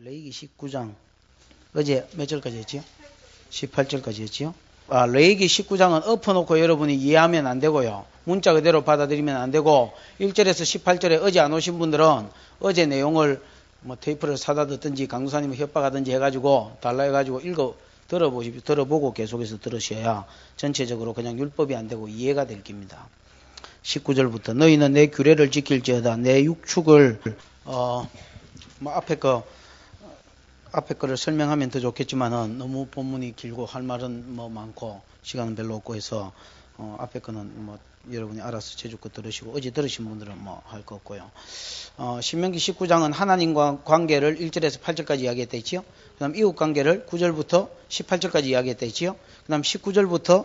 레위기 19장 어제 몇 절까지 했지요? 18절까지 했지요? 레위기 19장은 엎어놓고 여러분이 이해하면 안 되고요. 문자 그대로 받아들이면 안 되고 1절에서 18절에 어제 안 오신 분들은 어제 내용을 뭐 테이프를 사다 듣든지 강도사님을 협박하든지 해가지고 달라 해가지고 들어보고 계속해서 들으셔야 전체적으로 그냥 율법이 안 되고 이해가 될 겁니다. 19절부터 너희는 내 규례를 지킬지어다. 내 육축을 앞에 거를 설명하면 더 좋겠지만은 너무 본문이 길고 할 말은 뭐 많고 시간은 별로 없고 해서 앞에 거는 뭐 여러분이 알아서 제주껏 들으시고 어제 들으신 분들은 뭐 할 거 없고요. 신명기 19장은 하나님과 관계를 1절에서 8절까지 이야기했다 했지요. 그 다음 이웃 관계를 9절부터 18절까지 이야기했다 했지요. 그 다음 19절부터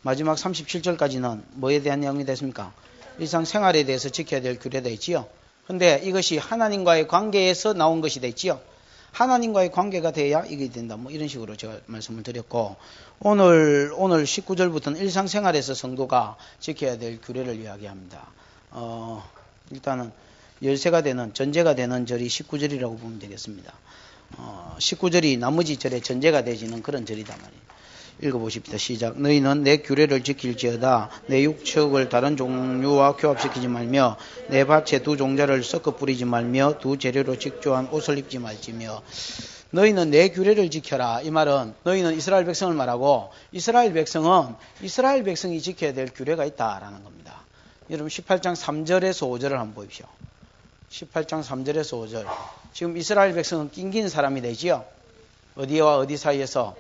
마지막 37절까지는 뭐에 대한 내용이 됐습니까? 일상생활에 대해서 지켜야 될 규례가 있지요. 근데 이것이 하나님과의 관계에서 나온 것이 됐지요. 하나님과의 관계가 돼야 이게 된다. 뭐 이런 식으로 제가 말씀을 드렸고 오늘 19절부터는 일상생활에서 성도가 지켜야 될 규례를 이야기합니다. 일단은 열쇠가 되는 전제가 되는 절이 19절이라고 보면 되겠습니다. 19절이 나머지 절의 전제가 되지는 그런 절이다 말이에요. 읽어보십시다. 시작. 너희는 내 규례를 지킬지어다. 내 육축을 다른 종류와 교합시키지 말며 내 밭에 두 종자를 섞어 뿌리지 말며 두 재료로 직조한 옷을 입지 말지며 너희는 내 규례를 지켜라. 이 말은 너희는 이스라엘 백성을 말하고 이스라엘 백성이 지켜야 될 규례가 있다라는 겁니다. 여러분 18장 3절에서 5절을 한번 보십시오. 18장 3절에서 5절. 지금 이스라엘 백성은 낑긴 사람이 되지요. 어디와 어디 사이에서?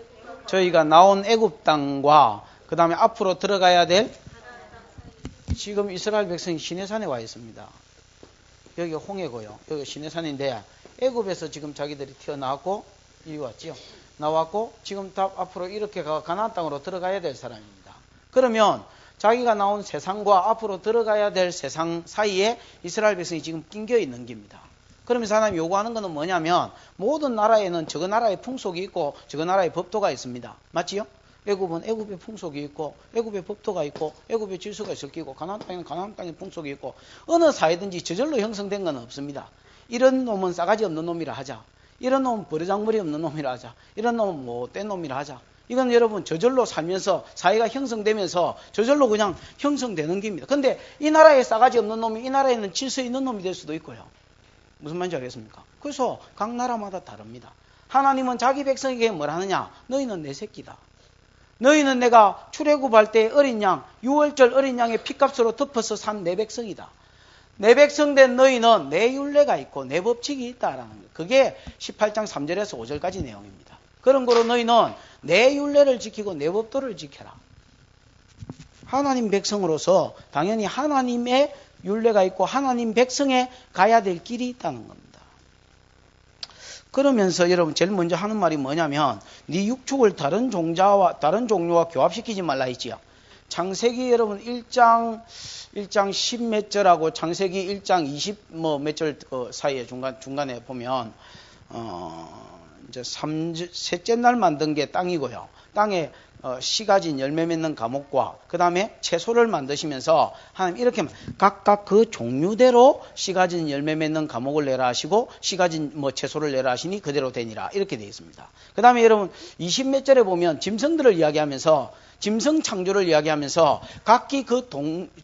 저희가 나온 애굽 땅과 그 다음에 앞으로 들어가야 될 지금 이스라엘 백성이 시내산에 와 있습니다. 여기가 홍해고요. 여기가 시내산인데 애굽에서 지금 자기들이 튀어나왔고 이리 왔지요. 나왔고 지금 다 앞으로 이렇게 가나안 땅으로 들어가야 될 사람입니다. 그러면 자기가 나온 세상과 앞으로 들어가야 될 세상 사이에 이스라엘 백성이 지금 낑겨 있는 겁니다. 그러면서 하나님 요구하는 것은 뭐냐면 모든 나라에는 저거 나라의 풍속이 있고 저거 나라의 법도가 있습니다. 맞지요? 애굽은 애굽의 풍속이 있고 애굽의 법도가 있고 애굽의 질서가 섞이고 가나안 땅에는 가나안 땅의 풍속이 있고 어느 사회든지 저절로 형성된 건 없습니다. 이런 놈은 싸가지 없는 놈이라 하자. 이런 놈은 버르장머리 없는 놈이라 하자. 이런 놈은 못된 놈이라 하자. 이건 여러분 저절로 살면서 사회가 형성되면서 저절로 그냥 형성되는 겁니다. 근데 이 나라에 싸가지 없는 놈이 이 나라에는 질서 있는 놈이 될 수도 있고요. 무슨 말인지 알겠습니까? 그래서 각 나라마다 다릅니다. 하나님은 자기 백성에게 뭘 하느냐? 너희는 내 새끼다. 너희는 내가 출애굽할 때 어린 양, 6월절 어린 양의 피값으로 덮어서 산 내 백성이다. 내 백성 된 너희는 내 율례가 있고 내 법칙이 있다라는 거예요. 그게 18장 3절에서 5절까지 내용입니다. 그런 거로 너희는 내 율례를 지키고 내 법도를 지켜라. 하나님 백성으로서 당연히 하나님의 율례가 있고 하나님 백성에 가야 될 길이 있다는 겁니다. 그러면서 여러분 제일 먼저 하는 말이 뭐냐면 네 육축을 다른 종류와 교합시키지 말라 했지요. 창세기 여러분 1장 10 몇 절하고 창세기 1장 20 뭐 몇 절 사이에 중간에 보면 이제 셋째 날 만든 게 땅이고요. 땅에 씨 가진 열매 맺는 과목과 그 다음에 채소를 만드시면서 하나님 이렇게 각각 그 종류대로 씨 가진 열매 맺는 과목을 내라 하시고 씨 가진 뭐 채소를 내라 하시니 그대로 되니라 이렇게 되어 있습니다. 그 다음에 여러분 20 몇 절에 보면 짐승들을 이야기하면서 짐승 창조를 이야기하면서 각기 그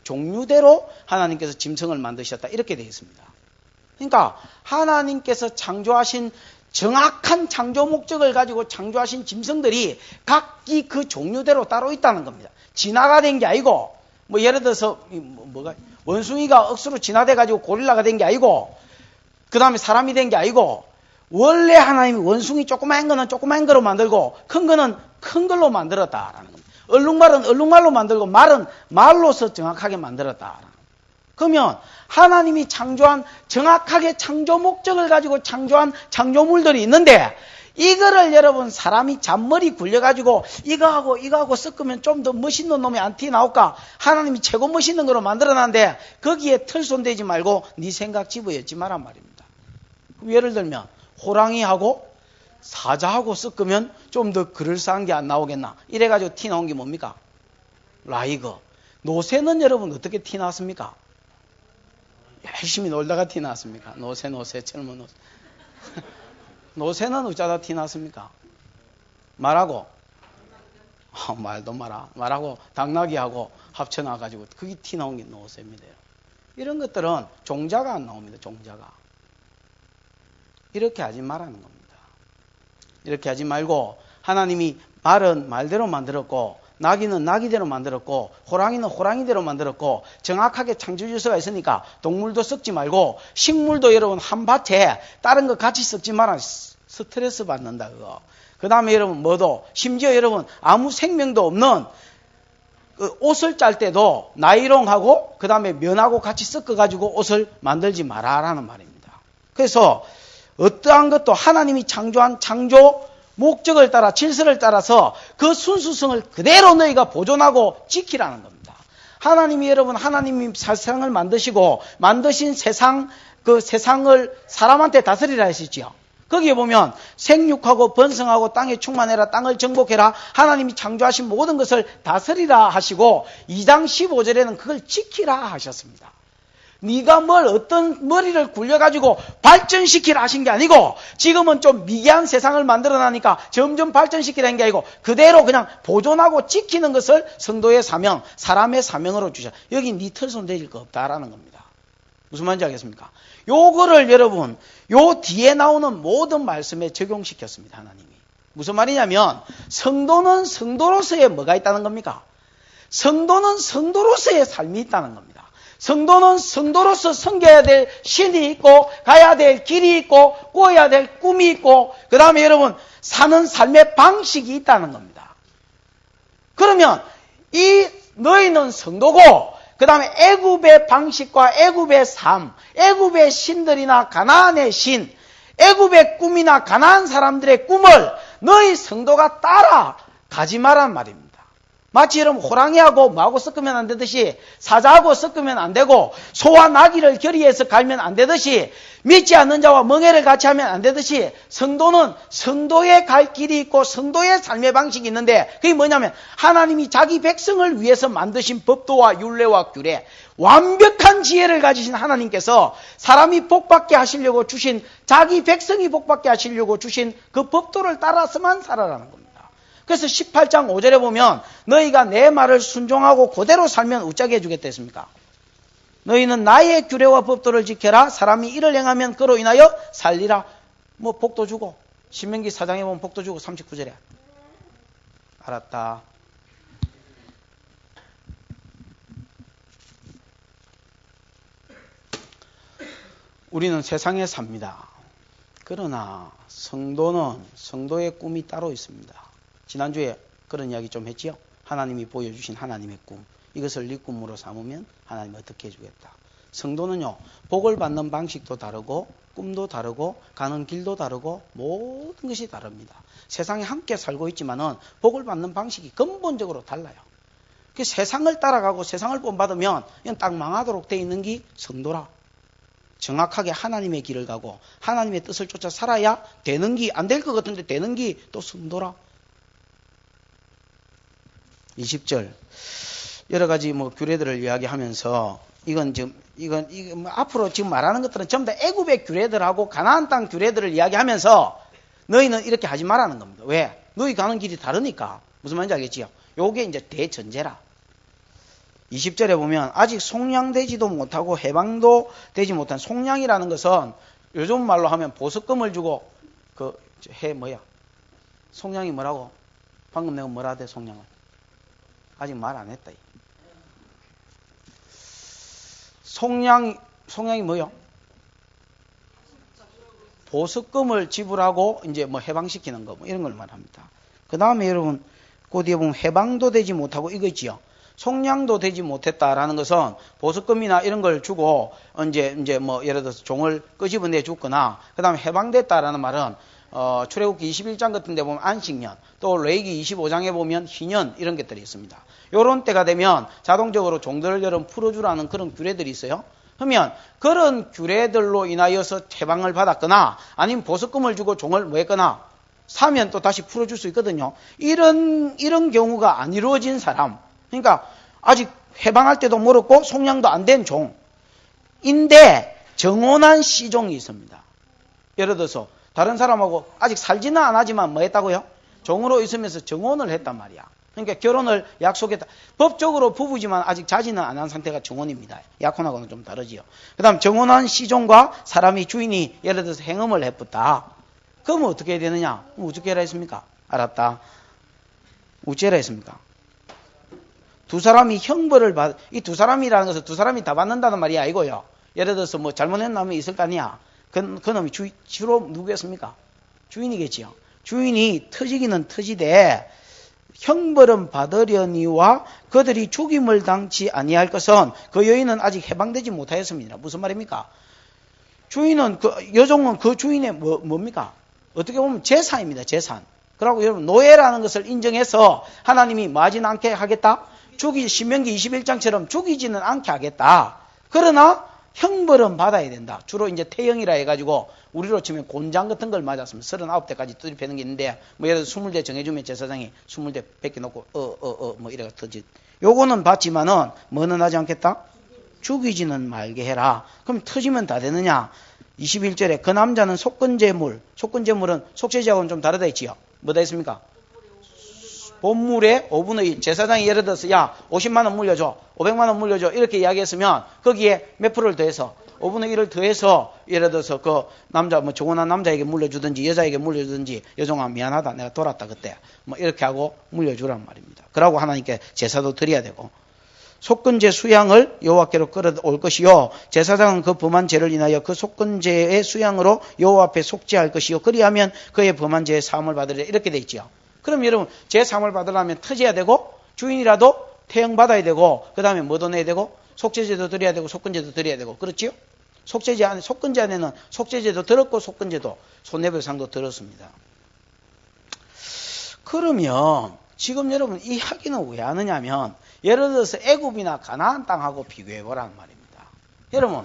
종류대로 하나님께서 짐승을 만드셨다 이렇게 되어 있습니다. 그러니까 하나님께서 창조하신 정확한 창조 목적을 가지고 창조하신 짐승들이 각기 그 종류대로 따로 있다는 겁니다. 진화가 된 게 아니고 뭐 예를 들어서 원숭이가 억수로 진화돼 가지고 고릴라가 된 게 아니고 그 다음에 사람이 된 게 아니고 원래 하나님이 원숭이 조그마한 거는 조그마한 거로 만들고 큰 거는 큰 걸로 만들었다라는 겁니다. 얼룩말은 얼룩말로 만들고 말은 말로서 정확하게 만들었다. 그러면 하나님이 창조한 정확하게 창조 목적을 가지고 창조한 창조물들이 있는데 이거를 여러분 사람이 잔머리 굴려가지고 이거하고 섞으면 좀 더 멋있는 놈이 안 튀어나올까? 하나님이 최고 멋있는 거로 만들어놨는데 거기에 털손대지 말고 네 생각 집어였지 마란 말입니다. 예를 들면 호랑이하고 사자하고 섞으면 좀 더 그럴싸한 게 안 나오겠나? 이래가지고 티 나온 게 뭡니까? 라이거. 노새는 여러분 어떻게 티 나왔습니까? 열심히 놀다가 티 나왔습니까? 노새, 젊은 노새. 노새는 어쩌다 티 났습니까? 말하고 말도 마라. 말하고 당나귀하고 합쳐놔가지고 그게 티 나온 게 노새입니다. 이런 것들은 종자가 안 나옵니다. 종자가. 이렇게 하지 말라는 겁니다. 이렇게 하지 말고 하나님이 말은 말대로 만들었고 나귀는 나귀대로 만들었고 호랑이는 호랑이대로 만들었고 정확하게 창조 질서가 있으니까 동물도 썩지 말고 식물도 여러분 한 밭에 다른 거 같이 썩지 마라. 스트레스 받는다 그거. 그 다음에 여러분 뭐도 심지어 여러분 아무 생명도 없는 그 옷을 짤 때도 나이롱하고 그 다음에 면하고 같이 섞어가지고 옷을 만들지 마라라는 말입니다. 그래서 어떠한 것도 하나님이 창조한 창조 목적을 따라 질서를 따라서 그 순수성을 그대로 너희가 보존하고 지키라는 겁니다. 하나님이 여러분 하나님이 세상을 만드시고 만드신 세상 그 세상을 사람한테 다스리라 하시지요. 거기에 보면 생육하고 번성하고 땅에 충만해라 땅을 정복해라 하나님이 창조하신 모든 것을 다스리라 하시고 2장 15절에는 그걸 지키라 하셨습니다. 네가 어떤 머리를 굴려가지고 발전시키라 하신 게 아니고 지금은 좀 미개한 세상을 만들어나니까 점점 발전시키라는 게 아니고 그대로 그냥 보존하고 지키는 것을 성도의 사명, 사람의 사명으로 주셔. 여기 네 털손 대질 거 없다라는 겁니다. 무슨 말인지 알겠습니까? 요거를 여러분 요 뒤에 나오는 모든 말씀에 적용시켰습니다. 하나님이. 무슨 말이냐면 성도는 성도로서의 뭐가 있다는 겁니까? 성도는 성도로서의 삶이 있다는 겁니다. 성도는 성도로서 섬겨야 될 신이 있고 가야 될 길이 있고 꾸어야 될 꿈이 있고 그 다음에 여러분 사는 삶의 방식이 있다는 겁니다. 그러면 이 너희는 성도고 그 다음에 애굽의 방식과 애굽의 삶, 애굽의 신들이나 가나안의 신, 애굽의 꿈이나 가나안 사람들의 꿈을 너희 성도가 따라가지 말란 말입니다. 마치 여러분 호랑이하고 뭐하고 섞으면 안 되듯이 사자하고 섞으면 안 되고 소와 나귀를 결의해서 갈면 안 되듯이 믿지 않는 자와 멍에를 같이 하면 안 되듯이 성도는 성도의 갈 길이 있고 성도의 삶의 방식이 있는데 그게 뭐냐면 하나님이 자기 백성을 위해서 만드신 법도와 율례와 규례 완벽한 지혜를 가지신 하나님께서 사람이 복받게 하시려고 주신 자기 백성이 복받게 하시려고 주신 그 법도를 따라서만 살아라는 겁니다. 그래서 18장 5절에 보면 너희가 내 말을 순종하고 그대로 살면 어쩌게 해주겠다 했습니까? 너희는 나의 규례와 법도를 지켜라. 사람이 이를 행하면 그로 인하여 살리라. 뭐 복도 주고 신명기 4장에 보면 복도 주고 39절에 알았다. 우리는 세상에 삽니다. 그러나 성도는 성도의 꿈이 따로 있습니다. 지난주에 그런 이야기 좀 했지요. 하나님이 보여주신 하나님의 꿈. 이것을 네 꿈으로 삼으면 하나님 어떻게 해주겠다. 성도는요. 복을 받는 방식도 다르고 꿈도 다르고 가는 길도 다르고 모든 것이 다릅니다. 세상에 함께 살고 있지만은 복을 받는 방식이 근본적으로 달라요. 그 세상을 따라가고 세상을 본받으면 그냥 딱 망하도록 돼 있는 게 성도라. 정확하게 하나님의 길을 가고 하나님의 뜻을 쫓아 살아야 되는 게 안 될 것 같은데 되는 게 또 성도라. 20절 여러 가지 규례들을 이야기하면서 이건 앞으로 지금 말하는 것들은 전부 다 애굽의 규례들하고 가나안 땅 규례들을 이야기하면서 너희는 이렇게 하지 말라는 겁니다. 왜? 너희 가는 길이 다르니까. 무슨 말인지 알겠지요? 요게 이제 대전제라. 20절에 보면 아직 속량되지도 못하고 해방도 되지 못한 속량이라는 것은 요즘 말로 하면 보석금을 주고 속량이 뭐라고? 방금 내가 뭐라 하대 속량을? 아직 말 안 했다. 속량이 뭐요? 보석금을 지불하고 이제 해방시키는 거 이런 걸 말합니다. 그 다음에 여러분 그 뒤에 보면 해방도 되지 못하고 이거 있지요. 속량도 되지 못했다라는 것은 보석금이나 이런 걸 주고 이제 예를 들어서 종을 끄집어내 줬거나 그 다음에 해방됐다라는 말은 출애굽기 21장 같은 데 보면 안식년, 또 레위기 25장에 보면 희년 이런 것들이 있습니다. 요런 때가 되면 자동적으로 종들을 여러분 풀어주라는 그런 규례들이 있어요. 그러면 그런 규례들로 인하여서 해방을 받았거나 아니면 보석금을 주고 종을 했거나 사면 또 다시 풀어줄 수 있거든요. 이런 경우가 안 이루어진 사람, 그러니까 아직 해방할 때도 멀었고 속량도 안 된 종인데 정혼한 시종이 있습니다. 예를 들어서 다른 사람하고 아직 살지는 안 하지만 뭐 했다고요? 종으로 있으면서 정혼을 했단 말이야. 그러니까 결혼을 약속했다. 법적으로 부부지만 아직 자지는 안 한 상태가 정혼입니다. 약혼하고는 좀 다르지요. 그 다음 정혼한 시종과 사람이 주인이 예를 들어서 행음을 해붙다. 그러면 어떻게 해야 되느냐? 어떻게 해라 했습니까? 알았다. 어찌해라 했습니까? 두 사람이 형벌을 이 두 사람이라는 것은 두 사람이 다 받는다는 말이 아니고요. 예를 들어서 뭐 잘못한 놈이 있을 거 아니야. 그 놈이 주로 누구겠습니까? 주인이겠지요. 주인이 터지기는 터지되 형벌은 받으려니와 그들이 죽임을 당치 아니할 것은 그 여인은 아직 해방되지 못하였습니다. 무슨 말입니까? 주인은 여종은 그 주인의 뭡니까? 어떻게 보면 재산입니다. 재산. 그러고 여러분 노예라는 것을 인정해서 하나님이 뭐 하지는 않게 하겠다? 신명기 21장처럼 죽이지는 않게 하겠다. 그러나 형벌은 받아야 된다. 주로 이제 태형이라 해가지고 우리로 치면 곤장 같은 걸 맞았으면 39대까지 두드리패는 게 있는데 뭐 예를 들어 20대 정해주면 제사장이 20대 뺏겨놓고 뭐 이래가 터지. 요거는 받지만은 뭐는 하지 않겠다? 죽이지는 말게 해라. 그럼 터지면 다 되느냐? 21절에 그 남자는 속건제물. 속건제물은 속죄제하고는 좀 다르다 했지요. 뭐다 했습니까? 본물의 5분의 1. 제사장이 예를 들어서 야 50만 원 물려줘. 500만 원 물려줘. 이렇게 이야기했으면 거기에 몇 프로를 더해서 5분의 1을 더해서 예를 들어서 그 남자 뭐 정혼한 남자에게 물려주든지 여자에게 물려주든지 여종아 미안하다. 내가 돌았다 그때. 뭐 이렇게 하고 물려주란 말입니다. 그러고 하나님께 제사도 드려야 되고. 속건제 수양을 여호와께로 끌어올 것이요 제사장은 그 범한 죄를 인하여 그 속건제의 수양으로 여호와 앞에 속죄할 것이요 그리하면 그의 범한 죄의 사함을 받으리라 이렇게 돼 있지요. 그럼 여러분 죄 사함을 받으려면 터져야 되고 주인이라도 태형 받아야 되고 그 다음에 뭐도 내야 되고 속죄제도 드려야 되고 속건제도 드려야 되고 그렇지요? 속건제 안에는 속죄제도 들었고 속건제도 손해배상도 들었습니다. 그러면 지금 여러분 이 이야기는 왜 하느냐면 예를 들어서 애굽이나 가나안 땅하고 비교해보라는 말입니다. 여러분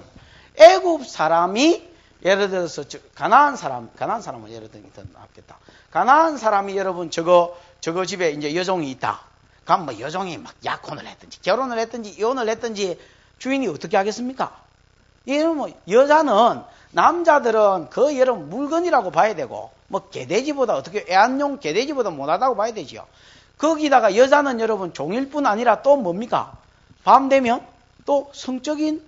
애굽 사람이 예를 들어서 가나안 사람은 예를 들면 더 낫겠다. 가나안 사람이 여러분 저거 집에 이제 여종이 있다. 그럼 뭐 여종이 막 약혼을 했든지 결혼을 했든지 이혼을 했든지 주인이 어떻게 하겠습니까? 여러분 여자는 남자들은 그 여러분 물건이라고 봐야 되고 뭐 개돼지보다 어떻게 애완용 개돼지보다 못하다고 봐야 되지요. 거기다가 여자는 여러분 종일 뿐 아니라 또 뭡니까? 밤 되면 또 성적인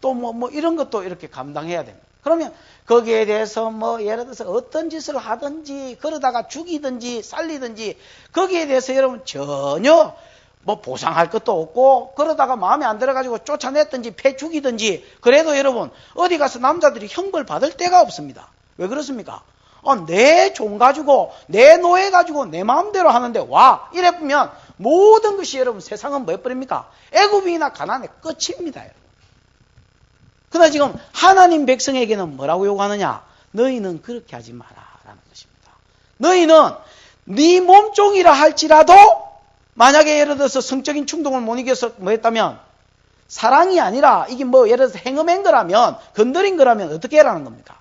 또 뭐 이런 것도 이렇게 감당해야 됩니다. 그러면 거기에 대해서 뭐 예를 들어서 어떤 짓을 하든지 그러다가 죽이든지 살리든지 거기에 대해서 여러분 전혀 뭐 보상할 것도 없고 그러다가 마음에 안 들어가지고 쫓아냈든지 패 죽이든지 그래도 여러분 어디 가서 남자들이 형벌 받을 데가 없습니다. 왜 그렇습니까? 내 종 가지고 내 노예 가지고 내 마음대로 하는데 와 이래 보면 모든 것이 여러분 세상은 뭐 해버립니까? 애굽이나 가나안의 끝입니다. 여러분. 그러나 지금 하나님 백성에게는 뭐라고 요구하느냐? 너희는 그렇게 하지 마라 라는 것입니다. 너희는 네 몸종이라 할지라도 만약에 예를 들어서 성적인 충동을 못 이겨서 뭐 했다면 사랑이 아니라 이게 뭐 예를 들어서 행음한 거라면 건드린 거라면 어떻게 해라는 겁니까?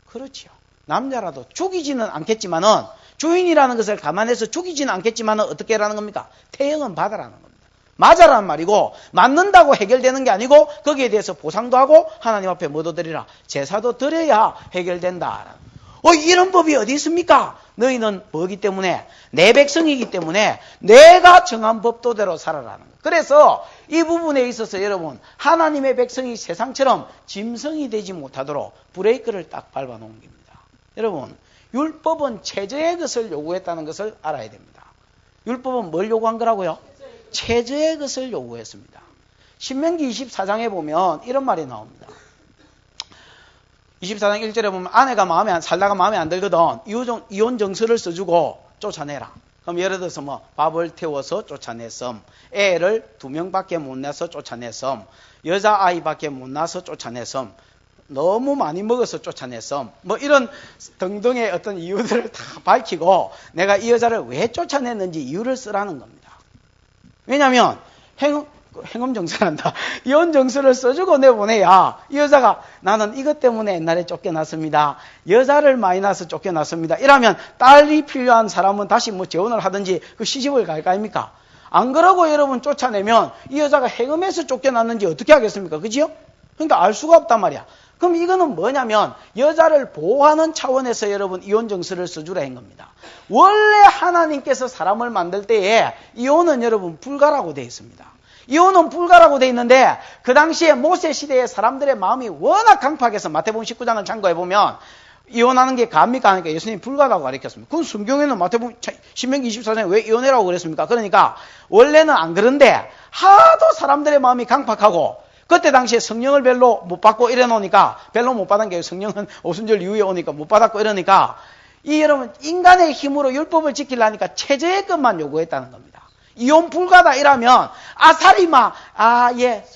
그렇지요. 남자라도 죽이지는 않겠지만은 주인이라는 것을 감안해서 죽이지는 않겠지만은 어떻게 하라는 겁니까? 태형은 받아라는 겁니다. 맞아라는 말이고 맞는다고 해결되는 게 아니고 거기에 대해서 보상도 하고 하나님 앞에 뭐도 드리라 제사도 드려야 해결된다. 이런 법이 어디 있습니까? 너희는 뭐기 때문에 내 백성이기 때문에 내가 정한 법도대로 살아라는 거예요. 그래서 이 부분에 있어서 여러분 하나님의 백성이 세상처럼 짐승이 되지 못하도록 브레이크를 딱 밟아 놓은 겁니다. 여러분 율법은 체저의 것을 요구했다는 것을 알아야 됩니다. 율법은 뭘 요구한 거라고요? 체저의 것을 요구했습니다. 신명기 24장에 보면 이런 말이 나옵니다. 24장 1절에 보면 아내가 살다가 마음에 안 들거든 이혼 정서를 써주고 쫓아내라. 그럼 예를 들어서 뭐 밥을 태워서 쫓아냈음, 애를 2명밖에 못 낳아서 쫓아냈음, 여자아이밖에 못 낳아서 쫓아냈음, 너무 많이 먹어서 쫓아냈음, 뭐 이런 등등의 어떤 이유들을 다 밝히고 내가 이 여자를 왜 쫓아냈는지 이유를 쓰라는 겁니다. 왜냐하면 행음 정서란다. 이혼 정서를 써주고 내보내야 이 여자가 나는 이것 때문에 옛날에 쫓겨났습니다. 여자를 많이 낳아서 쫓겨났습니다. 이러면 딸이 필요한 사람은 다시 뭐 재혼을 하든지 그 시집을 갈 거 아닙니까? 안 그러고 여러분 쫓아내면 이 여자가 행음해서 쫓겨났는지 어떻게 하겠습니까? 그지요? 그러니까 알 수가 없단 말이야. 그럼 이거는 뭐냐면 여자를 보호하는 차원에서 여러분 이혼 정서를 써주라 한 겁니다. 원래 하나님께서 사람을 만들 때에 이혼은 여러분 불가라고 되어 있습니다. 이혼은 불가라고 되어 있는데 그 당시에 모세 시대에 사람들의 마음이 워낙 강팍해서 마태복음 19장을 참고해 보면 이혼하는 게 갑니까 하니까 예수님이 불가라고 가르쳤습니다. 그건 성경에는 마태복음 신명기 24장에 왜 이혼해라고 그랬습니까? 그러니까 원래는 안 그런데 하도 사람들의 마음이 강팍하고 그때 당시에 성령을 별로 못 받고 이래 놓으니까 별로 못 받은 게 성령은 오순절 이후에 오니까 못 받았고 이러니까 이 여러분 인간의 힘으로 율법을 지키려니까 최저의 것만 요구했다는 겁니다. 이혼 불가다 이러면 아사리마 예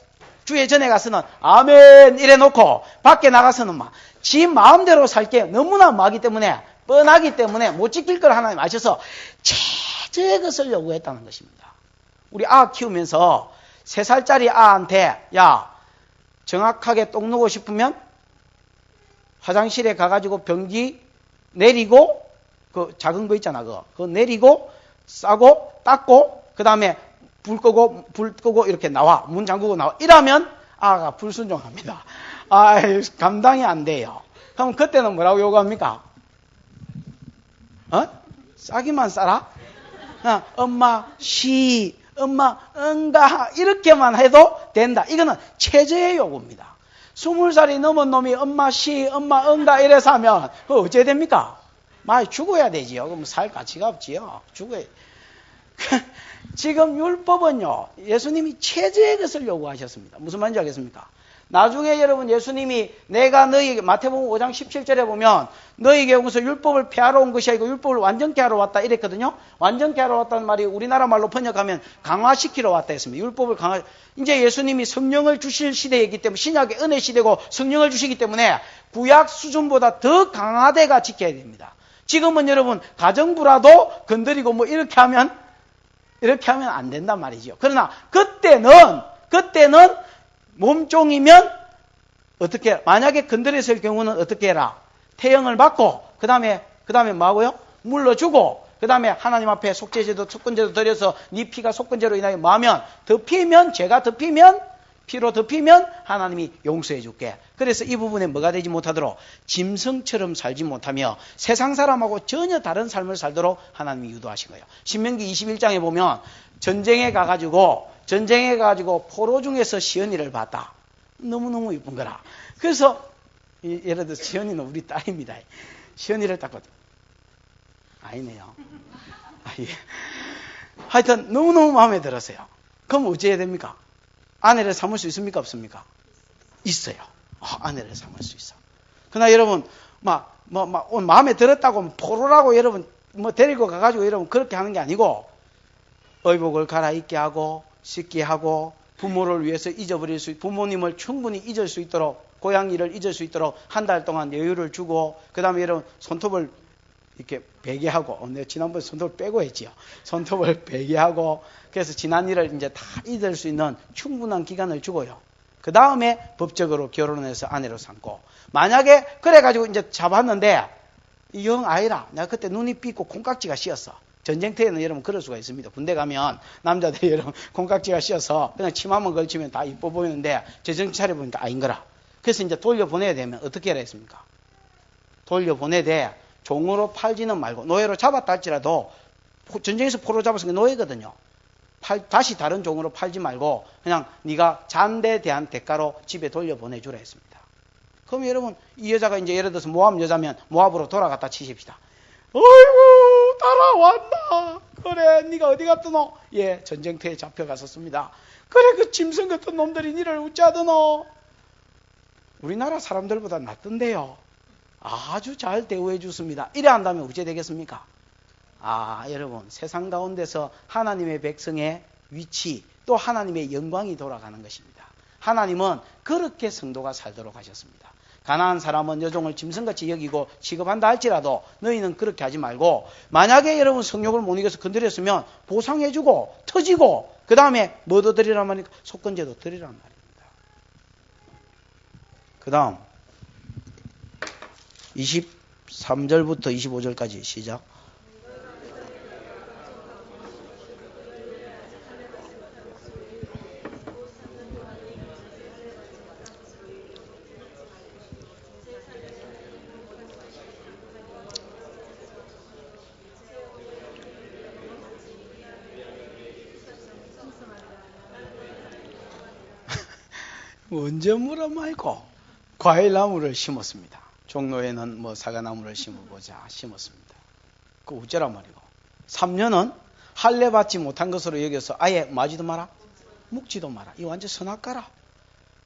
주의 전에 가서는 아멘 이래 놓고 밖에 나가서는 막 지 마음대로 살게 너무나 마기 때문에 뻔하기 때문에 못 지킬 걸 하나님 아셔서 최저의 것을 요구했다는 것입니다. 우리 아 키우면서 3살짜리 아한테 야 정확하게 똥 누고 싶으면 화장실에 가가지고 변기 내리고 그 작은 거 있잖아 그거 내리고 싸고 닦고 그 다음에 불 끄고 이렇게 나와 문 잠그고 나와 이러면 아가 불순종합니다. 감당이 안 돼요. 그럼 그때는 뭐라고 요구합니까? 싸기만 싸라? 엄마 엄마 응가 이렇게만 해도 된다. 이거는 최저의 요구입니다. 20살이 넘은 놈이 엄마 엄마 응가 이래서 하면 그거 어째 됩니까? 많이 죽어야 되지요. 그럼 살 가치가 없지요. 죽어야. 지금 율법은요 예수님이 최저의 것을 요구하셨습니다. 무슨 말인지 알겠습니까? 나중에 여러분 예수님이 내가 너희에게 마태복음 5장 17절에 보면 너희에게 오면서 율법을 폐하러 온 것이 아니고 율법을 완전케 하러 왔다 이랬거든요. 완전케 하러 왔다는 말이 우리나라 말로 번역하면 강화시키러 왔다 했습니다. 율법을 이제 예수님이 성령을 주실 시대이기 때문에 신약의 은혜 시대고 성령을 주시기 때문에 구약 수준보다 더 강화돼가 지켜야 됩니다. 지금은 여러분 가정부라도 건드리고 뭐 이렇게 하면 안 된단 말이죠. 그러나 그때는 몸종이면 어떻게 만약에 건드렸을 경우는 어떻게 해라? 태형을 받고 그 다음에 뭐 하고요? 물러주고 그 다음에 하나님 앞에 속죄제도 속건제도 드려서 네 피가 속건제로 인하여 마면 죄가 덮이면 피로 덮이면 하나님이 용서해 줄게. 그래서 이 부분에 뭐가 되지 못하도록 짐승처럼 살지 못하며 세상 사람하고 전혀 다른 삶을 살도록 하나님이 유도하신 거예요. 신명기 21장에 보면 전쟁에 가가지고 포로 중에서 시연이를 봤다. 너무너무 이쁜 거라. 그래서 예를 들어서 시연이는 우리 딸입니다. 시연이를 딱 봤다. 아니네요. 예. 하여튼 너무너무 마음에 들었어요. 그럼 어찌해야 됩니까? 아내를 삼을 수 있습니까? 없습니까? 있어요. 아내를 삼을 수 있어. 그러나 여러분, 마음에 들었다고 포로라고 여러분, 데리고 가가지고 여러분 그렇게 하는 게 아니고, 의복을 갈아입게 하고, 씻게 하고, 부모를 위해서 부모님을 충분히 잊을 수 있도록, 고향 일을 잊을 수 있도록 한 달 동안 여유를 주고, 그 다음에 여러분 손톱을 이렇게 베게 하고, 내가 지난번에 손톱을 빼고 했지요. 손톱을 베게 하고, 그래서 지난 일을 이제 다 잊을 수 있는 충분한 기간을 주고요. 그 다음에 법적으로 결혼해서 아내로 삼고, 만약에 그래가지고 이제 잡았는데, 이 영 아이라, 내가 그때 눈이 삐고 콩깍지가 씌었어. 전쟁터에는 여러분 그럴 수가 있습니다. 군대 가면 남자들 여러분 콩깍지가 씌어서 그냥 치마만 걸치면 다 이뻐 보이는데 정신 차려보니까 아닌 거라. 그래서 이제 돌려보내야 되면 어떻게 해야 했습니까? 돌려보내되 종으로 팔지는 말고 노예로 잡았다 할지라도 전쟁에서 포로 잡았으니까 노예거든요. 다시 다른 종으로 팔지 말고 그냥 네가 잔대에 대한 대가로 집에 돌려보내주라 했습니다. 그럼 여러분 이 여자가 이제 예를 들어서 모압 여자면 모압으로 돌아갔다 치십시다. 어이구 따라왔나? 그래 네가 어디 갔더노? 예 전쟁터에 잡혀갔었습니다. 그래 그 짐승 같은 놈들이 니를 어찌하더노? 우리나라 사람들보다 낫던데요. 아주 잘 대우해 줬습니다. 이래 한다면 어째 되겠습니까? 여러분 세상 가운데서 하나님의 백성의 위치 또 하나님의 영광이 돌아가는 것입니다. 하나님은 그렇게 성도가 살도록 하셨습니다. 가난한 사람은 여종을 짐승같이 여기고 취급한다 할지라도 너희는 그렇게 하지 말고 만약에 여러분 성욕을 못 이겨서 건드렸으면 보상해주고 터지고 그 다음에 뭐도 드리란 말이니까 속건제도 드리란 말입니다. 그 다음 23절부터 25절까지 시작. 언제 물어 말고 과일나무를 심었습니다. 종로에는 뭐 사과나무를 심어보자 심었습니다. 그 어쩌란 말이고 3년은 할례 받지 못한 것으로 여겨서 아예 마지도 마라 묵지도 마라. 이 완전 선악가라.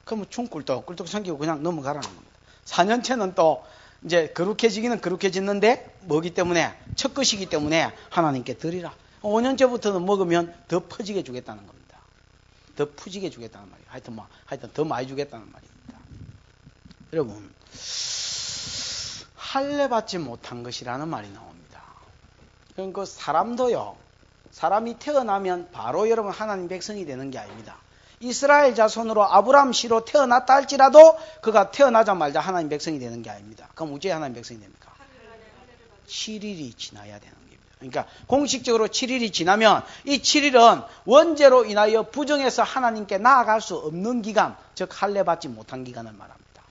그러면 꿀떡 삼키고 그냥 넘어가라는 겁니다. 4년째는 또 이제 거룩해지기는 거룩해졌는데 뭐기 때문에 첫 것이기 때문에 하나님께 드리라. 5년째부터는 먹으면 더 퍼지게 주겠다는 겁니다. 더 푸지게 주겠다는 말이에요. 하여튼 더 많이 주겠다는 말입니다. 여러분, 할례 받지 못한 것이라는 말이 나옵니다. 그 사람도요, 사람이 태어나면 바로 여러분 하나님 백성이 되는 게 아닙니다. 이스라엘 자손으로 아브라함 씨로 태어났다 할지라도 그가 태어나자마자 하나님 백성이 되는 게 아닙니다. 그럼 어째 하나님 백성이 됩니까? 7일이 지나야 되는 겁니다. 그러니까 공식적으로 7일이 지나면 이 7일은 원죄로 인하여 부정해서 하나님께 나아갈 수 없는 기간, 즉 할례 받지 못한 기간을 말합니다.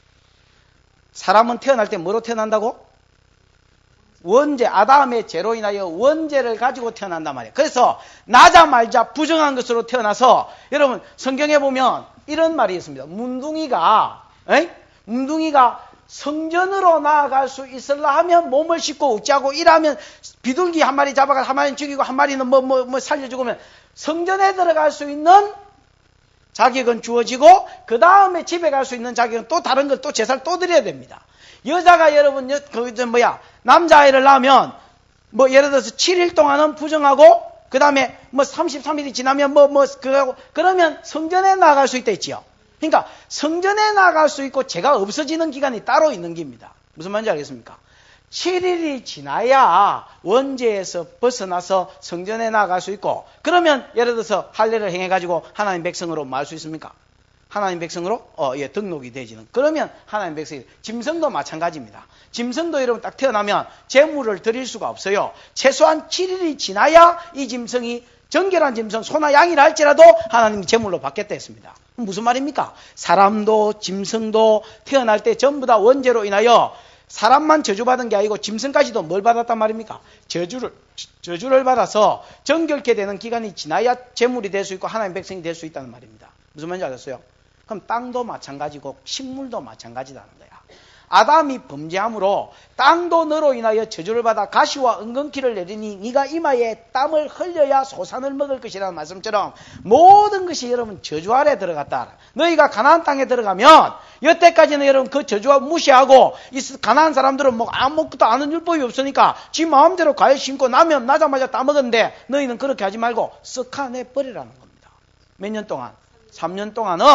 사람은 태어날 때 뭐로 태어난다고? 원죄, 아담의 죄로 인하여 원죄를 가지고 태어난단 말이에요. 그래서 나자말자 부정한 것으로 태어나서 여러분 성경에 보면 이런 말이 있습니다. 문둥이가 성전으로 나아갈 수 있으려 하면 몸을 씻고 어찌하고 일하면 비둘기 한 마리 잡아가 한 마리 죽이고 한 마리는 뭐 살려주고 하면 성전에 들어갈 수 있는 자격은 주어지고 그 다음에 집에 갈 수 있는 자격은 또 다른 걸 또 제사를 또 드려야 됩니다. 여자가 여러분 남자아이를 낳으면 뭐 예를 들어서 7일 동안은 부정하고 그 다음에 뭐 33일이 지나면 그거하고 그러면 성전에 나아갈 수 있다 했지요. 그러니까 성전에 나아갈 수 있고 죄가 없어지는 기간이 따로 있는 겁니다. 무슨 말인지 알겠습니까? 7일이 지나야 원죄에서 벗어나서 성전에 나아갈 수 있고 그러면 예를 들어서 할례를 행해가지고 하나님 백성으로 말 수 있습니까? 하나님 백성으로 등록이 되지는. 그러면 하나님 백성이. 짐승도 마찬가지입니다. 짐승도 여러분 딱 태어나면 제물을 드릴 수가 없어요. 최소한 7일이 지나야 이 짐승이 정결한 짐승 소나 양이라 할지라도 하나님이 제물로 받겠다 했습니다. 무슨 말입니까? 사람도 짐승도 태어날 때 전부 다 원죄로 인하여 사람만 저주받은 게 아니고 짐승까지도 뭘 받았단 말입니까? 저주를 받아서 정결케 되는 기간이 지나야 제물이 될 수 있고 하나님 백성이 될 수 있다는 말입니다. 무슨 말인지 알겠어요? 그럼 땅도 마찬가지고 식물도 마찬가지라는 거야. 아담이 범죄함으로 땅도 너로 인하여 저주를 받아 가시와 은근키를 내리니 네가 이마에 땀을 흘려야 소산을 먹을 것이라는 말씀처럼 모든 것이 여러분 저주 아래 들어갔다. 너희가 가나안 땅에 들어가면 여태까지는 여러분 그 저주와 무시하고 가나안 사람들은 뭐 아무것도 아는 율법이 없으니까 지 마음대로 과일 심고 나면 나자마자 따먹었는데 너희는 그렇게 하지 말고 쓱하내 버리라는 겁니다. 몇 년 동안? 3년 동안은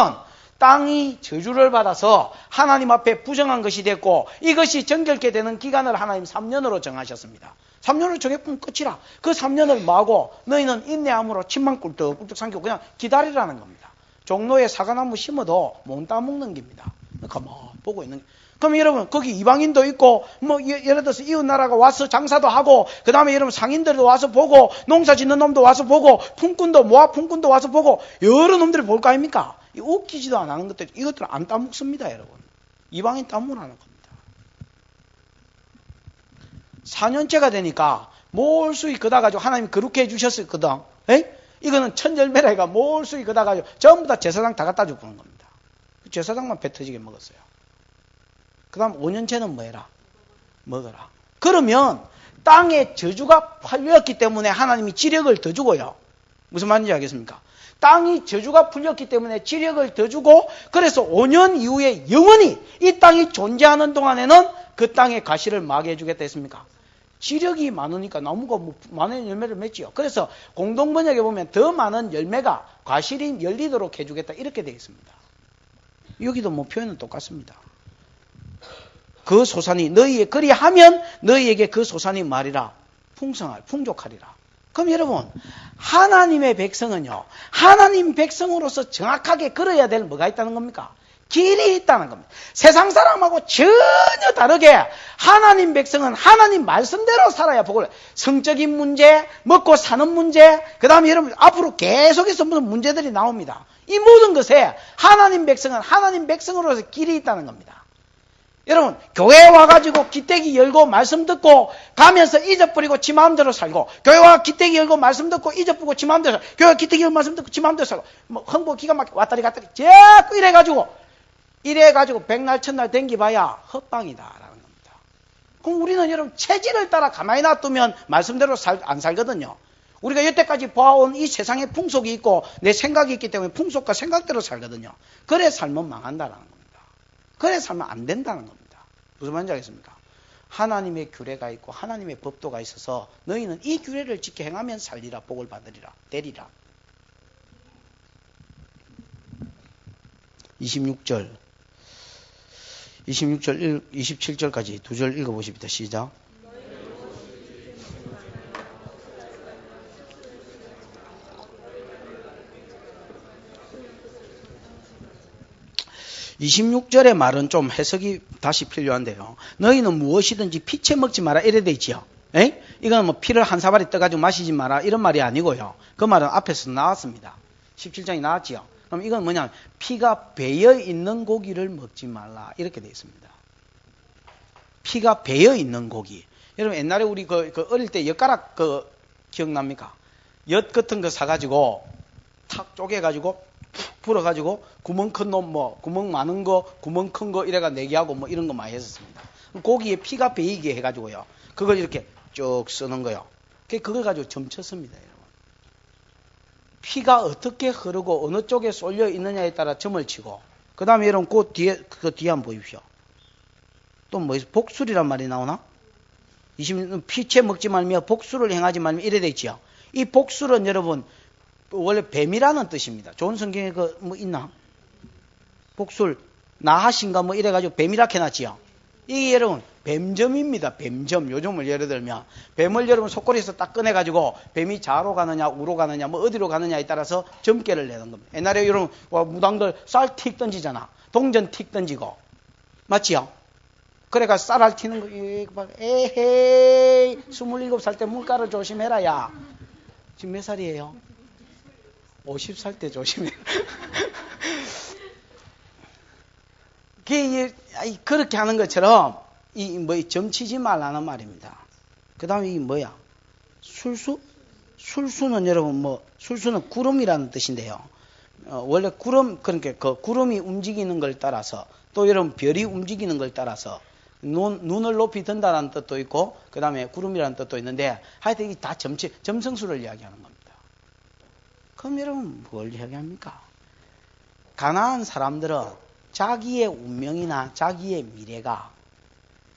땅이 저주를 받아서 하나님 앞에 부정한 것이 됐고 이것이 정결케 되는 기간을 하나님 3년으로 정하셨습니다. 3년을 정해보면 끝이라. 그 3년을 뭐하고 너희는 인내함으로 침만 꿀떡꿀떡 삼키고 그냥 기다리라는 겁니다. 종로에 사과나무 심어도 못 따먹는 겁니다. 가만 보고 있는 거예요. 그럼 여러분 거기 이방인도 있고 뭐 예를 들어서 이웃나라가 와서 장사도 하고 그 다음에 여러분 상인들도 와서 보고 농사 짓는 놈도 와서 보고 품꾼도 모아 품꾼도 와서 보고 여러 놈들이 볼 거 아닙니까? 웃기지도 안 하는 것들 이것들은 안 따먹습니다. 여러분 이방인 따먹으라는 겁니다. 4년째가 되니까 몰수이 걷어가지고 하나님이 거룩해 해주셨거든. 이거는 천열매라 이가 몰수이 걷어가지고 전부 다 제사장 다 갖다 주고 그런 겁니다. 제사장만 배 터지게 먹었어요. 그 다음 5년째는 뭐 해라? 먹어라. 그러면 땅에 저주가 풀렸기 때문에 하나님이 지력을 더 주고요. 무슨 말인지 알겠습니까? 땅이 저주가 풀렸기 때문에 지력을 더 주고 그래서 5년 이후에 영원히 이 땅이 존재하는 동안에는 그 땅에 가시를 마게 해주겠다 했습니까? 지력이 많으니까 나무가 많은 열매를 맺지요. 그래서 공동번역에 보면 더 많은 열매가 과실이 열리도록 해주겠다 이렇게 되어 있습니다. 여기도 뭐 표현은 똑같습니다. 그 소산이 너희의 그리하면 너희에게 그 소산이 말이라 풍족하리라. 그럼 여러분 하나님의 백성은요 하나님 백성으로서 정확하게 걸어야 될 뭐가 있다는 겁니까? 길이 있다는 겁니다. 세상 사람하고 전혀 다르게 하나님 백성은 하나님 말씀대로 살아야 복을. 성적인 문제, 먹고 사는 문제, 그 다음에 여러분 앞으로 계속해서 무슨 문제들이 나옵니다. 이 모든 것에 하나님 백성은 하나님 백성으로서 길이 있다는 겁니다. 여러분 교회에 와가지고 기대기 열고 말씀 듣고 가면서 잊어버리고 지 마음대로 살고 교회 와 기대기 열고 말씀 듣고 잊어버리고 지 마음대로 살고 교회 기대기 열고 말씀 듣고 지 마음대로 살고 뭐 흥보 기가 막히게 왔다리 갔다리 자꾸 이래가지고 이래가지고 백날 천날 댕기봐야 헛방이다라는 겁니다. 그럼 우리는 여러분 체질을 따라 가만히 놔두면 말씀대로 안 살거든요. 우리가 여태까지 보아온 이 세상의 풍속이 있고 내 생각이 있기 때문에 풍속과 생각대로 살거든요. 그래 살면 망한다라는 겁니다. 그래 살면 안 된다는 겁니다. 무슨 말인지 알겠습니까? 하나님의 규례가 있고 하나님의 법도가 있어서 너희는 이 규례를 지켜 행하면 살리라, 복을 받으리라, 되리라. 26절 27절까지 두 절 읽어보십니다. 시작. (26절의) 말은 좀 해석이 다시 필요한데요. 너희는 무엇이든지 피채 먹지 마라 이래 돼 있지요. 에? 이건 뭐 피를 한 사발이 떠가지고 마시지 마라 이런 말이 아니고요. 그 말은 앞에서 나왔습니다. 17장이 나왔지요. 그럼 이건 뭐냐면 피가 배어 있는 고기를 먹지 말라 이렇게 돼 있습니다. 피가 배어 있는 고기. 여러분 옛날에 우리 그 어릴 때 엿가락 기억납니까? 엿 같은 거 사가지고 탁 쪼개가지고 푹 불어가지고 구멍 큰 놈 구멍 많은 거 구멍 큰 거 이래가 내기하고 뭐 이런 거 많이 했었습니다. 고기에 피가 배이게 해가지고요. 그걸 이렇게 쭉 쓰는 거요. 그걸 가지고 점쳤습니다. 여러분. 피가 어떻게 흐르고 어느 쪽에 쏠려 있느냐에 따라 점을 치고 그 다음에 여러분 그 뒤에 한번 보십시오. 또 뭐 복술이란 말이 나오나? 피채 먹지 말며 복술을 행하지 말며 이래 돼 있지요. 이 복술은 여러분 원래 뱀이라는 뜻입니다. 좋은 성경에 뭐 있나? 복술 나하신가 뭐 이래가지고 뱀이라 해놨지요. 이게 여러분 뱀점입니다. 뱀점. 요즘을 예를 들면 뱀을 여러분 속꼬리에서 딱 꺼내가지고 뱀이 좌로 가느냐 우로 가느냐 뭐 어디로 가느냐에 따라서 점괘를 내는 겁니다. 옛날에 여러분 무당들 쌀 틱 던지잖아. 동전 틱 던지고 맞지요? 그래가 쌀알 튀는 거 에헤이 27살 때 물가를 조심해라 야. 지금 몇 살이에요? 50살 때 조심해. 그렇게 하는 것처럼 점치지 말라는 말입니다. 그 다음에 이게 뭐야? 술수? 술수는 여러분 술수는 구름이라는 뜻인데요. 원래 구름, 그러니까 그 구름이 움직이는 걸 따라서 또 여러분 별이 움직이는 걸 따라서 눈을 높이 든다는 뜻도 있고 그 다음에 구름이라는 뜻도 있는데 하여튼 이게 다 점성술을 이야기하는 겁니다. 그럼 여러분 뭘 이야기합니까? 가난한 사람들은 자기의 운명이나 자기의 미래가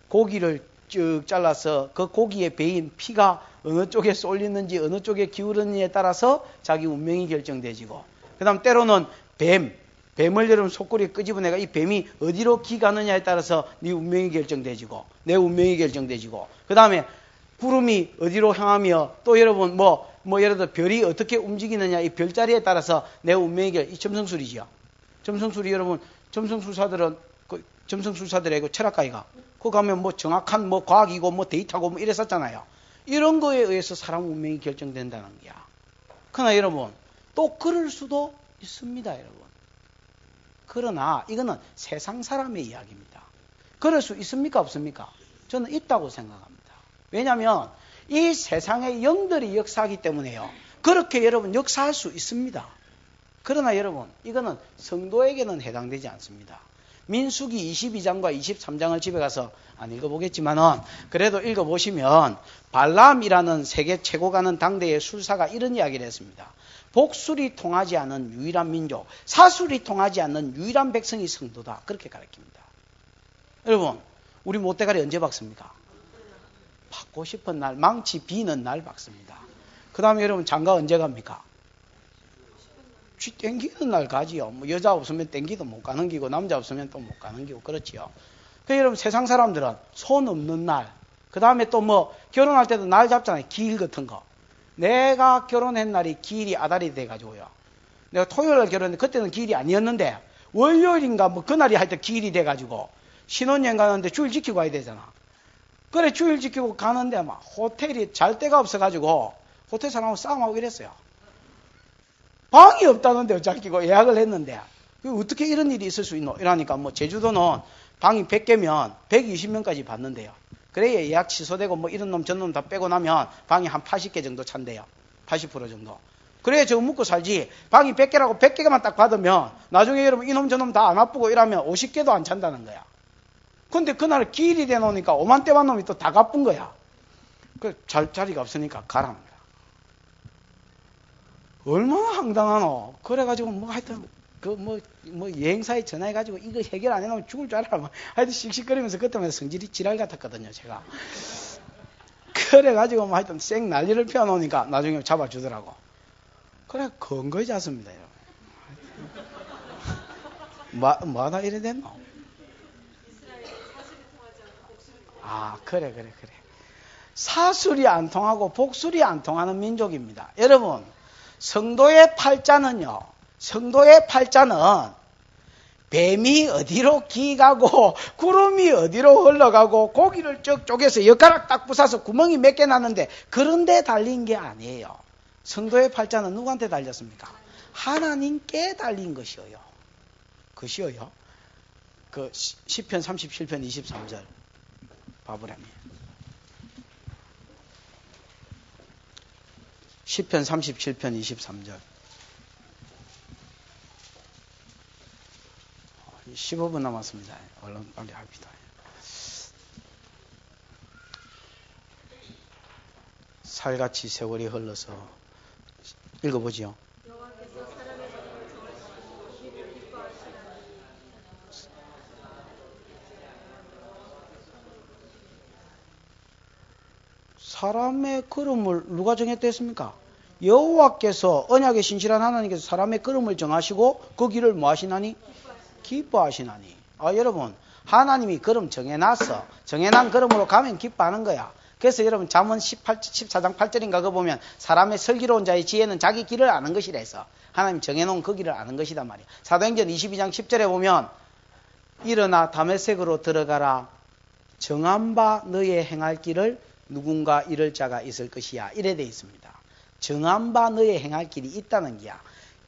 고기를 쭉 잘라서 그 고기에 배인 피가 어느 쪽에 쏠리는지 어느 쪽에 기울었느냐에 따라서 자기 운명이 결정되지고 그 다음 때로는 뱀을 여러분 속꼬리에 끄집어내가 이 뱀이 어디로 기 가느냐에 따라서 네 운명이 결정되지고 내 운명이 결정되지고 그 다음에 구름이 어디로 향하며 또 여러분 예를 들어 별이 어떻게 움직이느냐 이 별자리에 따라서 내 운명이 이 점성술이지요. 점성술이 여러분 점성술사들은 점성술사들의 철학가이가 그 가면 정확한 과학이고 데이터고 이랬었잖아요. 이런 거에 의해서 사람 운명이 결정된다는 거야. 그러나 여러분 또 그럴 수도 있습니다, 여러분. 그러나 이거는 세상 사람의 이야기입니다. 그럴 수 있습니까, 없습니까? 저는 있다고 생각합니다. 왜냐하면 이 세상의 영들이 역사하기 때문에요. 그렇게 여러분 역사할 수 있습니다. 그러나 여러분 이거는 성도에게는 해당되지 않습니다. 민수기 22장과 23장을 집에 가서 안 읽어보겠지만은 그래도 읽어보시면 발람이라는 세계 최고 가는 당대의 술사가 이런 이야기를 했습니다. 복술이 통하지 않은 유일한 민족, 사술이 통하지 않는 유일한 백성이 성도다. 그렇게 가르칩니다. 여러분 우리 못대가리 언제 박습니까? 받고 싶은 날, 망치 비는 날 박습니다. 그 다음에 여러분 장가 언제 갑니까? 쥐 땡기는 날 가지요. 여자 없으면 땡기도 못 가는 기고 남자 없으면 또 못 가는 기고 그렇지요. 그러니까 여러분 세상 사람들은 손 없는 날, 그 다음에 또 결혼할 때도 날 잡잖아요. 기일 같은 거. 내가 결혼한 날이 기일이 아달이 돼가지고요. 내가 토요일날 결혼했는데 그때는 기일이 아니었는데 월요일인가 그날이 하여튼 기일이 돼가지고 신혼여행 가는데 주일 지키고 가야 되잖아. 그래 주일 지키고 가는데 호텔이 잘 데가 없어가지고 호텔 사람하고 싸움하고 이랬어요. 방이 없다는데 어차피고 예약을 했는데 어떻게 이런 일이 있을 수 있노? 이러니까 제주도는 방이 100개면 120명까지 받는데요. 그래야 예약 취소되고 이런 놈 저놈 다 빼고 나면 방이 한 80개 정도 찬대요. 80% 정도. 그래야 저거 먹고 살지. 방이 100개라고 100개만 딱 받으면 나중에 여러분 이놈 저놈 다 안 아프고 이러면 50개도 안 찬다는 거야. 근데 그날 기일이 돼 놓으니까 5만 대만 놈이 또 다 갚은 거야. 그 자리가 없으니까 가라는 거야. 얼마나 황당하노. 그래가지고 뭐 하여튼 뭐 여행사에 전화해가지고 이거 해결 안 해놓으면 죽을 줄 알아. 하여튼 씩씩거리면서 그때마다 성질이 지랄 같았거든요, 제가. 그래가지고 뭐 하여튼 쌩 난리를 피워놓으니까 나중에 잡아주더라고. 그래, 건거지 않습니다, 여러분. 뭐하다 이래 됐노? 아, 그래. 사술이 안 통하고 복술이 안 통하는 민족입니다. 여러분, 성도의 팔자는요, 뱀이 어디로 기가고 구름이 어디로 흘러가고 고기를 쭉 쪼개서 엿가락 딱 부숴서 구멍이 몇 개 났는데 그런 데 달린 게 아니에요. 성도의 팔자는 누구한테 달렸습니까? 하나님께 달린 것이어요. 그 시편 37편 23절 봐보라면. 시편 37편 23절. 15분 남았습니다. 얼른 빨리 합시다. 살같이 세월이 흘러서 읽어보지요. 사람의 걸음을 누가 정했댔습니까? 여호와께서, 언약의 신실한 하나님께서 사람의 걸음을 정하시고 그 길을 뭐 하시나니? 기뻐하시나니. 여러분, 하나님이 걸음 정해놨어. 정해난 걸음으로 가면 기뻐하는 거야. 그래서 여러분 잠언 14장 8절인가 그거 보면 사람의 슬기로운 자의 지혜는 자기 길을 아는 것이라 해서 하나님 정해놓은 그 길을 아는 것이단 말이야. 사도행전 22장 10절에 보면 일어나 다메섹으로 들어가라. 정한 바 너의 행할 길을 누군가 이를 자가 있을 것이야. 이래 돼 있습니다. 정한 바 너의 행할 길이 있다는 게야.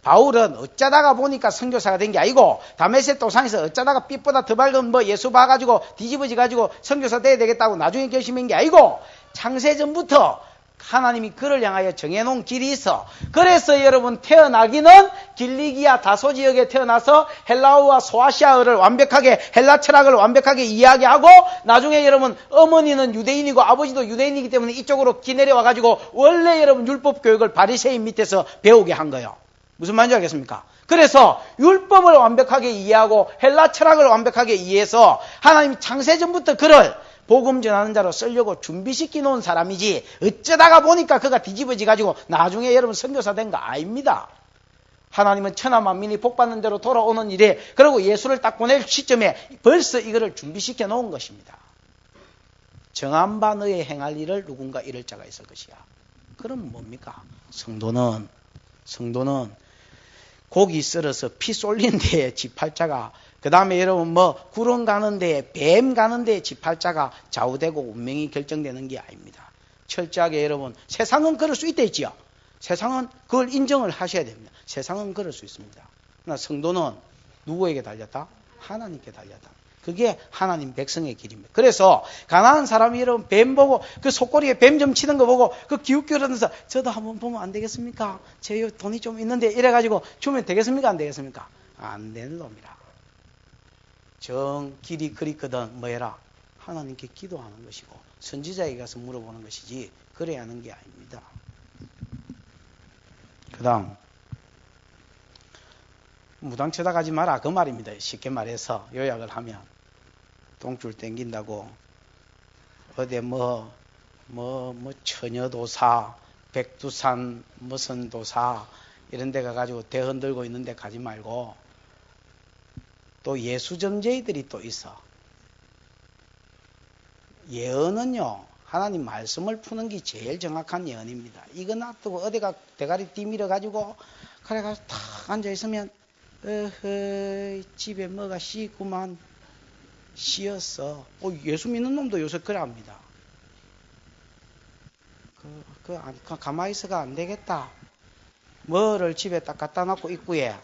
바울은 어쩌다가 보니까 선교사가 된 게 아니고 다메섹 도상에서 어쩌다가 삐보다 더 밝은 예수 봐가지고 뒤집어져가지고 선교사 돼야 되겠다고 나중에 결심한 게 아니고 창세전부터 하나님이 그를 향하여 정해놓은 길이 있어. 그래서 여러분 태어나기는 길리기아 다소 지역에 태어나서 헬라어와 소아시아어를 완벽하게 헬라 철학을 완벽하게 이야기하고 나중에 여러분 어머니는 유대인이고 아버지도 유대인이기 때문에 이쪽으로 기내려와가지고 원래 여러분 율법 교육을 바리새인 밑에서 배우게 한 거예요. 무슨 말인지 알겠습니까? 그래서 율법을 완벽하게 이해하고 헬라 철학을 완벽하게 이해해서 하나님이 창세전부터 그를 복음 전하는 자로 쓰려고 준비시켜 놓은 사람이지 어쩌다가 보니까 그가 뒤집어져가지고 나중에 여러분 선교사 된 거 아닙니다. 하나님은 천하 만민이 복받는 대로 돌아오는 일에 그리고 예수를 딱 보낼 시점에 벌써 이거를 준비시켜 놓은 것입니다. 정한 바 너의 행할 일을 누군가 이를 자가 있을 것이야. 그럼 뭡니까? 성도는 고기 썰어서 피 쏠린 데에 지팔자가, 그 다음에 여러분 구름 가는 데에, 뱀 가는 데에 지팔자가 좌우되고 운명이 결정되는 게 아닙니다. 철저하게 여러분, 세상은 그럴 수 있다 했지요. 세상은 그걸 인정을 하셔야 됩니다. 세상은 그럴 수 있습니다. 그러나 성도는 누구에게 달렸다? 하나님께 달렸다. 그게 하나님 백성의 길입니다. 그래서 가난한 사람이 여러분 뱀 보고 그 속꼬리에 뱀 좀 치는 거 보고 그 기웃기웃하면서 저도 한번 보면 안 되겠습니까? 제 돈이 좀 있는데 이래가지고 주면 되겠습니까? 안 되겠습니까? 안 되는 놈이라. 정 길이 그립거든 뭐 해라? 하나님께 기도하는 것이고 선지자에게 가서 물어보는 것이지 그래야 하는 게 아닙니다. 그 다음 무당 쳐다가지 마라 그 말입니다. 쉽게 말해서 요약을 하면 똥줄 땡긴다고 어디 처녀도사 백두산 무슨 도사 이런 데 가가지고 대 흔들고 있는데 가지 말고 또 예수정제이들이 또 있어. 예언은요 하나님 말씀을 푸는 게 제일 정확한 예언입니다. 이거 놔두고 어디가 대가리 뒤밀어 가지고 그래가지고 탁 앉아있으면 집에 뭐가 씌구만 씌었어. 예수 믿는 놈도 요새 그래 합니다. 가만히 있어가 안 되겠다. 뭐를 집에 딱 갖다 놓고 입구에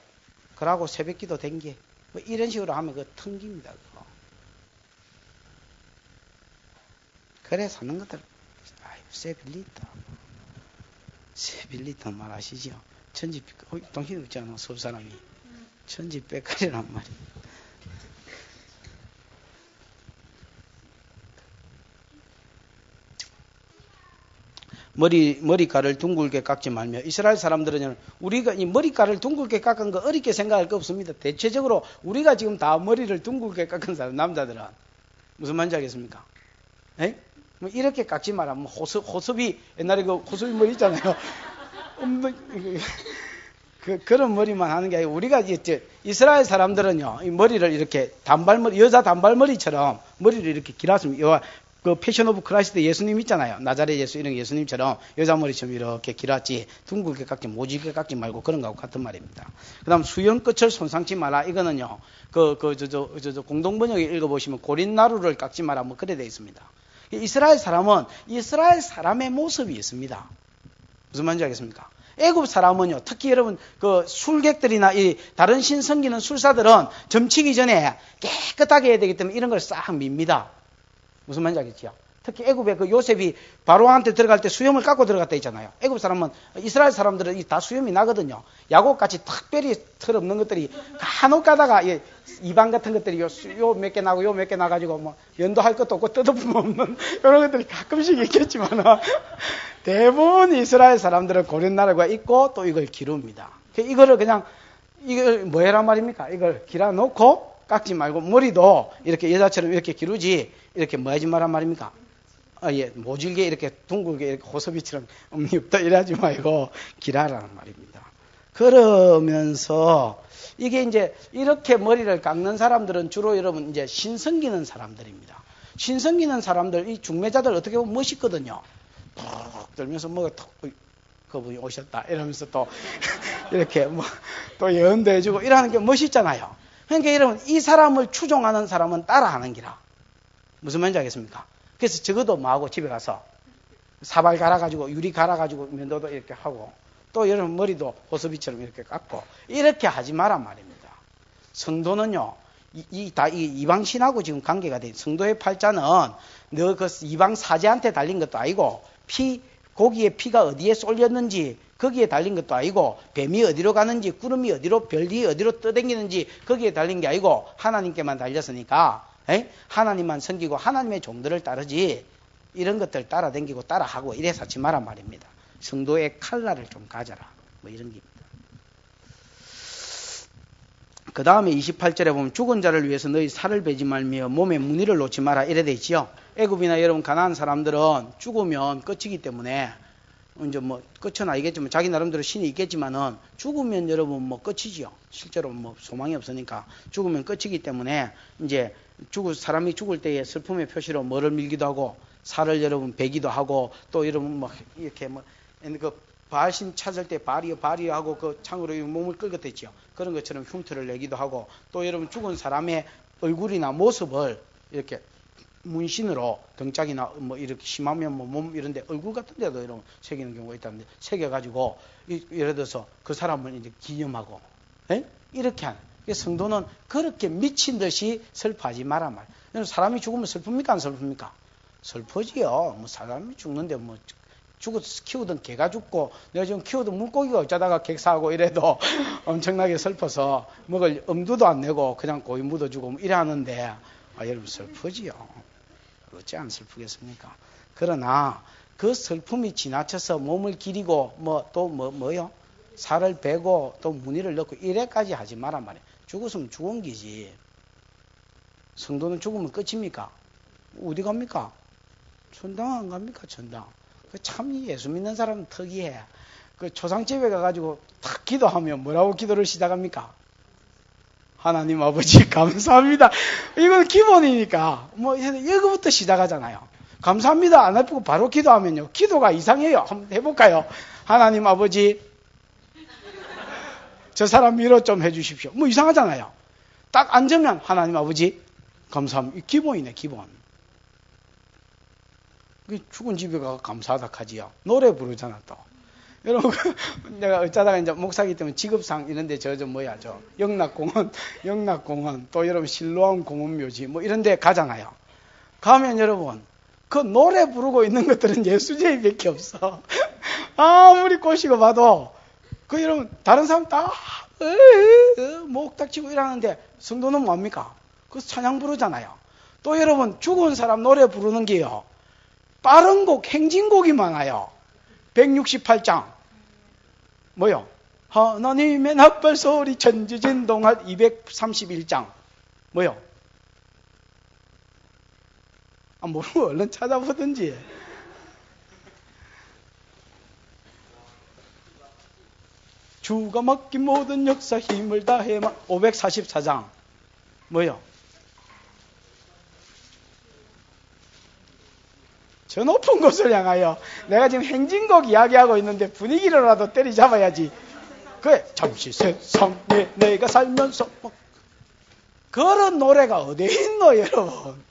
그러고 새벽기도 댕기 이런 식으로 하면 그거 텅깁니다. 그거. 그래 사는 것들 세빌리터 말하시죠. 동시에 있지 않아, 서울 사람이. 천지백갈이란 말이야. 머리카락을 둥글게 깎지 말며. 이스라엘 사람들은 우리가 이 머리카락을 둥글게 깎은 거 어렵게 생각할 거 없습니다. 대체적으로 우리가 지금 다 머리를 둥글게 깎은 사람, 남자들은. 무슨 말인지 알겠습니까? 에? 뭐 이렇게 깎지 마라. 뭐 호섭이, 옛날에 그 호섭이 머리 있잖아요. 그런 머리만 하는 게 아니고, 우리가 이제 이스라엘 사람들은요, 이 머리를 이렇게 단발머리, 여자 단발머리처럼 머리를 이렇게 길었습니다. 그 패션 오브 크라이스트 예수님 있잖아요. 나자렛 예수, 이런 예수님처럼 여자 머리처럼 이렇게 길었지, 둥글게 깎지, 모질게 깎지 말고 그런 거하고 같은 말입니다. 그 다음, 수염 끝을 손상치 마라. 이거는요, 공동번역에 읽어보시면 고린나루를 깎지 마라. 뭐, 그래 돼 있습니다. 이스라엘 사람은 이스라엘 사람의 모습이 있습니다. 무슨 말인지 알겠습니까? 애굽 사람은요, 특히 여러분, 그 술객들이나 이 다른 신 섬기는 술사들은 점치기 전에 깨끗하게 해야 되기 때문에 이런 걸 싹 밉니다. 무슨 말인지 알겠지요? 특히 애굽에 그 요셉이 바로한테 들어갈 때 수염을 깎고 들어갔다 있잖아요. 애굽 사람은, 이스라엘 사람들은 다 수염이 나거든요. 야곱같이 특별히 털 없는 것들이 간혹 가다가 이방 같은 것들이 요 몇 개 나고 요 몇 개 나가지고 뭐 연도할 것도 없고 뜯어품 없는 이런 것들이 가끔씩 있겠지만 대부분 이스라엘 사람들은 고린나루가 있고 또 이걸 기릅니다. 이거를 그냥 이걸 뭐 해란 말입니까? 이걸 길어놓고 깎지 말고, 머리도 이렇게 여자처럼 이렇게 기르지 이렇게 뭐 하지 말란 말입니까? 모질게 이렇게 둥글게 이렇게 호섭이처럼 없다 이러지 말고 길하라는 말입니다. 그러면서 이게 이제 이렇게 머리를 깎는 사람들은 주로 여러분 이제 신성기는 사람들입니다. 신성기는 사람들, 이 중매자들 어떻게 보면 멋있거든요. 푹 들면서 뭐가 그분이 오셨다 이러면서 또 이렇게 뭐 또 예언도 해주고 이러는 게 멋있잖아요. 그러니까 여러분, 이 사람을 추종하는 사람은 따라하는 기라. 무슨 말인지 알겠습니까? 그래서 적어도 뭐하고 집에 가서 사발 갈아가지고 유리 갈아가지고 면도도 이렇게 하고, 또 여러분 머리도 호수비처럼 이렇게 깎고 이렇게 하지 마란 말입니다. 성도는요, 이 이방신하고 지금 관계가 돼. 성도의 팔자는 너 그 이방 사제한테 달린 것도 아니고, 고기의 피가 어디에 쏠렸는지 거기에 달린 것도 아니고, 뱀이 어디로 가는지, 구름이 어디로, 별이 어디로 떠다니는지 거기에 달린 게 아니고 하나님께만 달렸으니까 하나님만 섬기고 하나님의 종들을 따르지 이런 것들 따라다니고 따라하고 이래서 하지 마란 말입니다. 성도의 칼날을 좀 가져라, 뭐 이런 겁니다. 그 다음에 28절에 보면 죽은 자를 위해서 너희 살을 베지 말며 몸에 무늬를 놓지 마라 이래 돼 있지요. 애굽이나 여러분 가나안 사람들은 죽으면 끝이기 때문에, 이제 뭐 끝은 아니겠지만 자기 나름대로 신이 있겠지만은 죽으면 여러분 뭐 끝이지요. 실제로 뭐 소망이 없으니까 죽으면 끝이기 때문에 이제 사람이 죽을 때에 슬픔의 표시로 뭐를 밀기도 하고 살을 여러분 베기도 하고, 또 여러분 뭐 이렇게 뭐 그 바알신 찾을 때 바리어 하고 그 창으로 몸을 끌어댔지요. 그런 것처럼 흉터를 내기도 하고, 또 여러분 죽은 사람의 얼굴이나 모습을 이렇게 문신으로 등짝이나 뭐 이렇게 심하면 뭐 몸 이런데 얼굴 같은 데도 이런 새기는 경우가 있다는데, 새겨가지고 예를 들어서 그 사람을 이제 기념하고 이렇게 하는. 성도는 그렇게 미친 듯이 슬퍼하지 마라 말. 사람이 죽으면 슬픕니까 안 슬픕니까? 슬퍼지요. 뭐 사람이 죽는데 뭐 죽어서 키우던 개가 죽고 내가 지금 키우던 물고기가 어쩌다가 객사하고 이래도 엄청나게 슬퍼서 먹을 엄두도 안 내고 그냥 고이 묻어주고 뭐 이래 하는데, 여러분 슬프지요. 어찌 안 슬프겠습니까? 그러나 그 슬픔이 지나쳐서 몸을 기리고 뭐요? 살을 베고 또 무늬를 넣고 이래까지 하지 마란 말이에요. 죽었으면 죽은 기지. 성도는 죽으면 끝입니까? 어디 갑니까? 천당 안 갑니까? 천당. 참 예수 믿는 사람은 특이해. 그 초상집에 가가지고 탁 기도하면 뭐라고 기도를 시작합니까? 하나님 아버지 감사합니다. 이건 기본이니까 뭐 이거부터 시작하잖아요. 감사합니다 안 해보고 바로 기도하면요, 기도가 이상해요. 한번 해볼까요? 하나님 아버지 저 사람 위로 좀 해주십시오. 뭐 이상하잖아요. 딱 앉으면 하나님 아버지 감사합니다. 기본이네, 기본. 죽은 집에 가서 감사하다 하지요. 노래 부르잖아 또. 여러분, 내가 어쩌다가 이제 목사기 때문에 직업상 이런데 영락공원, 또 여러분 실로암 공원묘지 뭐 이런데 가잖아요. 가면 여러분 그 노래 부르고 있는 것들은 예수제이밖에 없어. 아무리 꼬시고 봐도 그 여러분 다른 사람 다 목닥치고 이러는데 성도는 뭡니까? 그 찬양 부르잖아요. 또 여러분 죽은 사람 노래 부르는 게요. 빠른 곡, 행진곡이 많아요. 168장. 뭐요? 하나님의 납발 소리 천지진동할 231장. 뭐요? 모르고 얼른 찾아보든지. 주가 맡긴 모든 역사 힘을 다해 544장. 뭐요? 저 높은 곳을 향하여. 내가 지금 행진곡 이야기하고 있는데 분위기로라도 때리잡아야지. 그래, 잠시 세상에 내가 살면서 그런 노래가 어디 있노 여러분.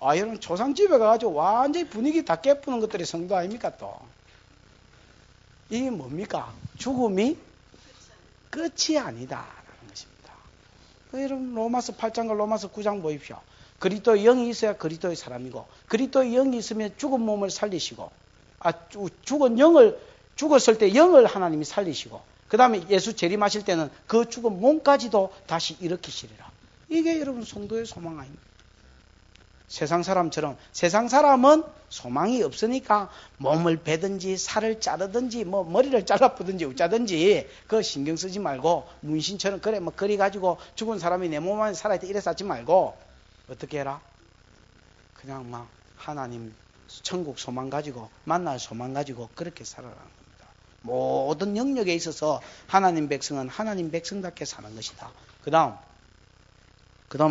여러분 조상집에 가가지고 완전히 분위기 다 깨푸는 것들이 성도 아닙니까 또. 이게 뭡니까? 죽음이 끝이 아니다라는 것입니다. 여러분 로마서 8장과 로마서 9장 보십시오. 그리스도의 영이 있어야 그리스도의 사람이고, 그리스도의 영이 있으면 죽은 몸을 살리시고, 죽었을 때 영을 하나님이 살리시고, 그 다음에 예수 재림하실 때는 그 죽은 몸까지도 다시 일으키시리라. 이게 여러분 성도의 소망 아닙니까? 세상 사람처럼, 세상 사람은 소망이 없으니까 몸을 베든지 살을 자르든지 머리를 잘라부든지 어쩌든지 그거 신경 쓰지 말고, 문신처럼 그래 그리 가지고 죽은 사람이 내 몸 안에 살아있다 이래서 하지 말고 어떻게 해라? 그냥 막 하나님 천국 소망 가지고, 만날 소망 가지고 그렇게 살아라는 겁니다. 모든 영역에 있어서 하나님 백성은 하나님 백성답게 사는 것이다. 그 다음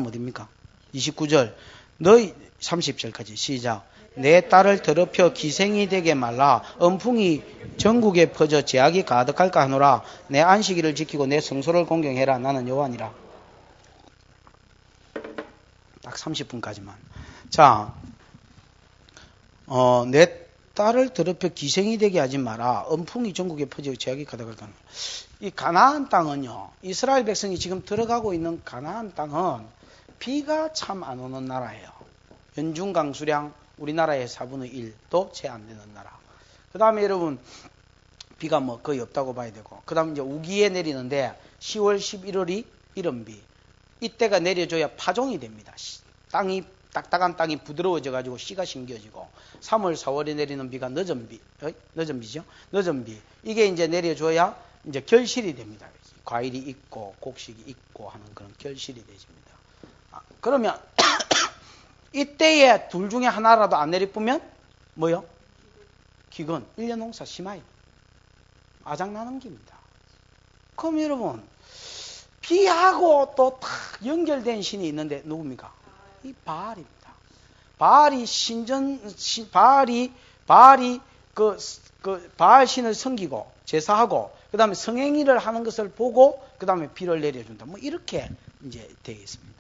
어디입니까? 29절. 너희 30절까지 시작. 내 딸을 더럽혀 기생이 되게 말라. 엄풍이 전국에 퍼져 죄악이 가득할까 하노라. 내 안식일을 지키고 내 성소를 공경해라. 나는 여호와니라. 딱 30분까지만. 자, 내 딸을 더럽혀 기생이 되게 하지 마라. 엄풍이 전국에 퍼져 죄악이 가득할까 하노라. 이 가나안 땅은요, 이스라엘 백성이 지금 들어가고 있는 가나안 땅은 비가 참 안 오는 나라예요. 연중 강수량 우리나라의 4분의 1도 채 안 되는 나라. 그 다음에 여러분 비가 거의 없다고 봐야 되고, 그 다음에 이제 우기에 내리는데 10월 11월이 이른비. 이때가 내려줘야 파종이 됩니다. 땅이 딱딱한 땅이 부드러워져 가지고 씨가 심겨지고, 3월 4월에 내리는 비가 늦은 비죠. 늦은 비. 이게 이제 내려줘야 이제 결실이 됩니다. 과일이 있고 곡식이 있고 하는 그런 결실이 되집니다. 그러면 이때에 둘 중에 하나라도 안 내리쁘면 뭐요? 기근, 1년 농사 심하이 아작나는 겁니다. 그럼 여러분 비하고 또 탁 연결된 신이 있는데 누굽니까? 이 바알입니다. 바알이 바알 신을 섬기고 제사하고, 그 다음에 성행위를 하는 것을 보고 그 다음에 비를 내려준다. 이렇게 이제 되어 있습니다.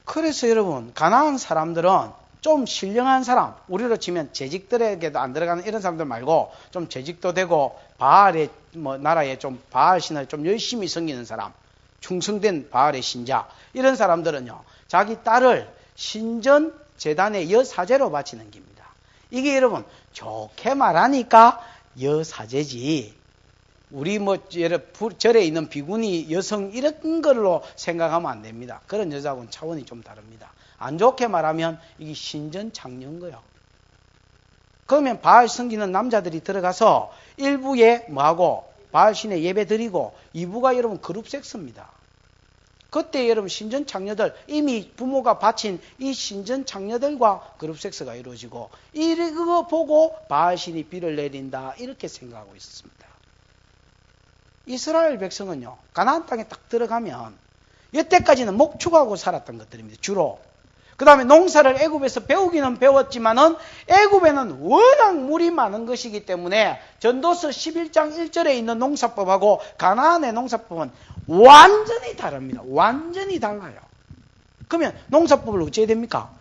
그래서 여러분 가나안 사람들은 좀 신령한 사람, 우리로 치면 재직들에게도 안 들어가는 이런 사람들 말고 좀 재직도 되고 바알의 나라에 좀 바알 신을 좀 열심히 섬기는 사람, 충성된 바알의 신자, 이런 사람들은요 자기 딸을 신전 제단의 여사제로 바치는 겁니다. 이게 여러분 좋게 말하니까 여사제지, 우리 절에 있는 비구니 여성 이런 걸로 생각하면 안 됩니다. 그런 여자하고는 차원이 좀 다릅니다. 안 좋게 말하면 이게 신전 창녀인 그러면 바알 섬기는 남자들이 들어가서 1부에 뭐하고 바알신에 예배 드리고, 2부가 여러분 그룹 섹스입니다. 그때 여러분 신전 창녀들, 이미 부모가 바친 이 신전 창녀들과 그룹 섹스가 이루어지고, 이거 보고 바알신이 비를 내린다 이렇게 생각하고 있었습니다. 이스라엘 백성은요 가나안 땅에 딱 들어가면 여태까지는 목축하고 살았던 것들입니다. 주로. 그 다음에 농사를 애굽에서 배우기는 배웠지만은 애굽에는 워낙 물이 많은 것이기 때문에 전도서 11장 1절에 있는 농사법하고 가나안의 농사법은 완전히 다릅니다. 완전히 달라요. 그러면 농사법을 어찌해야 됩니까?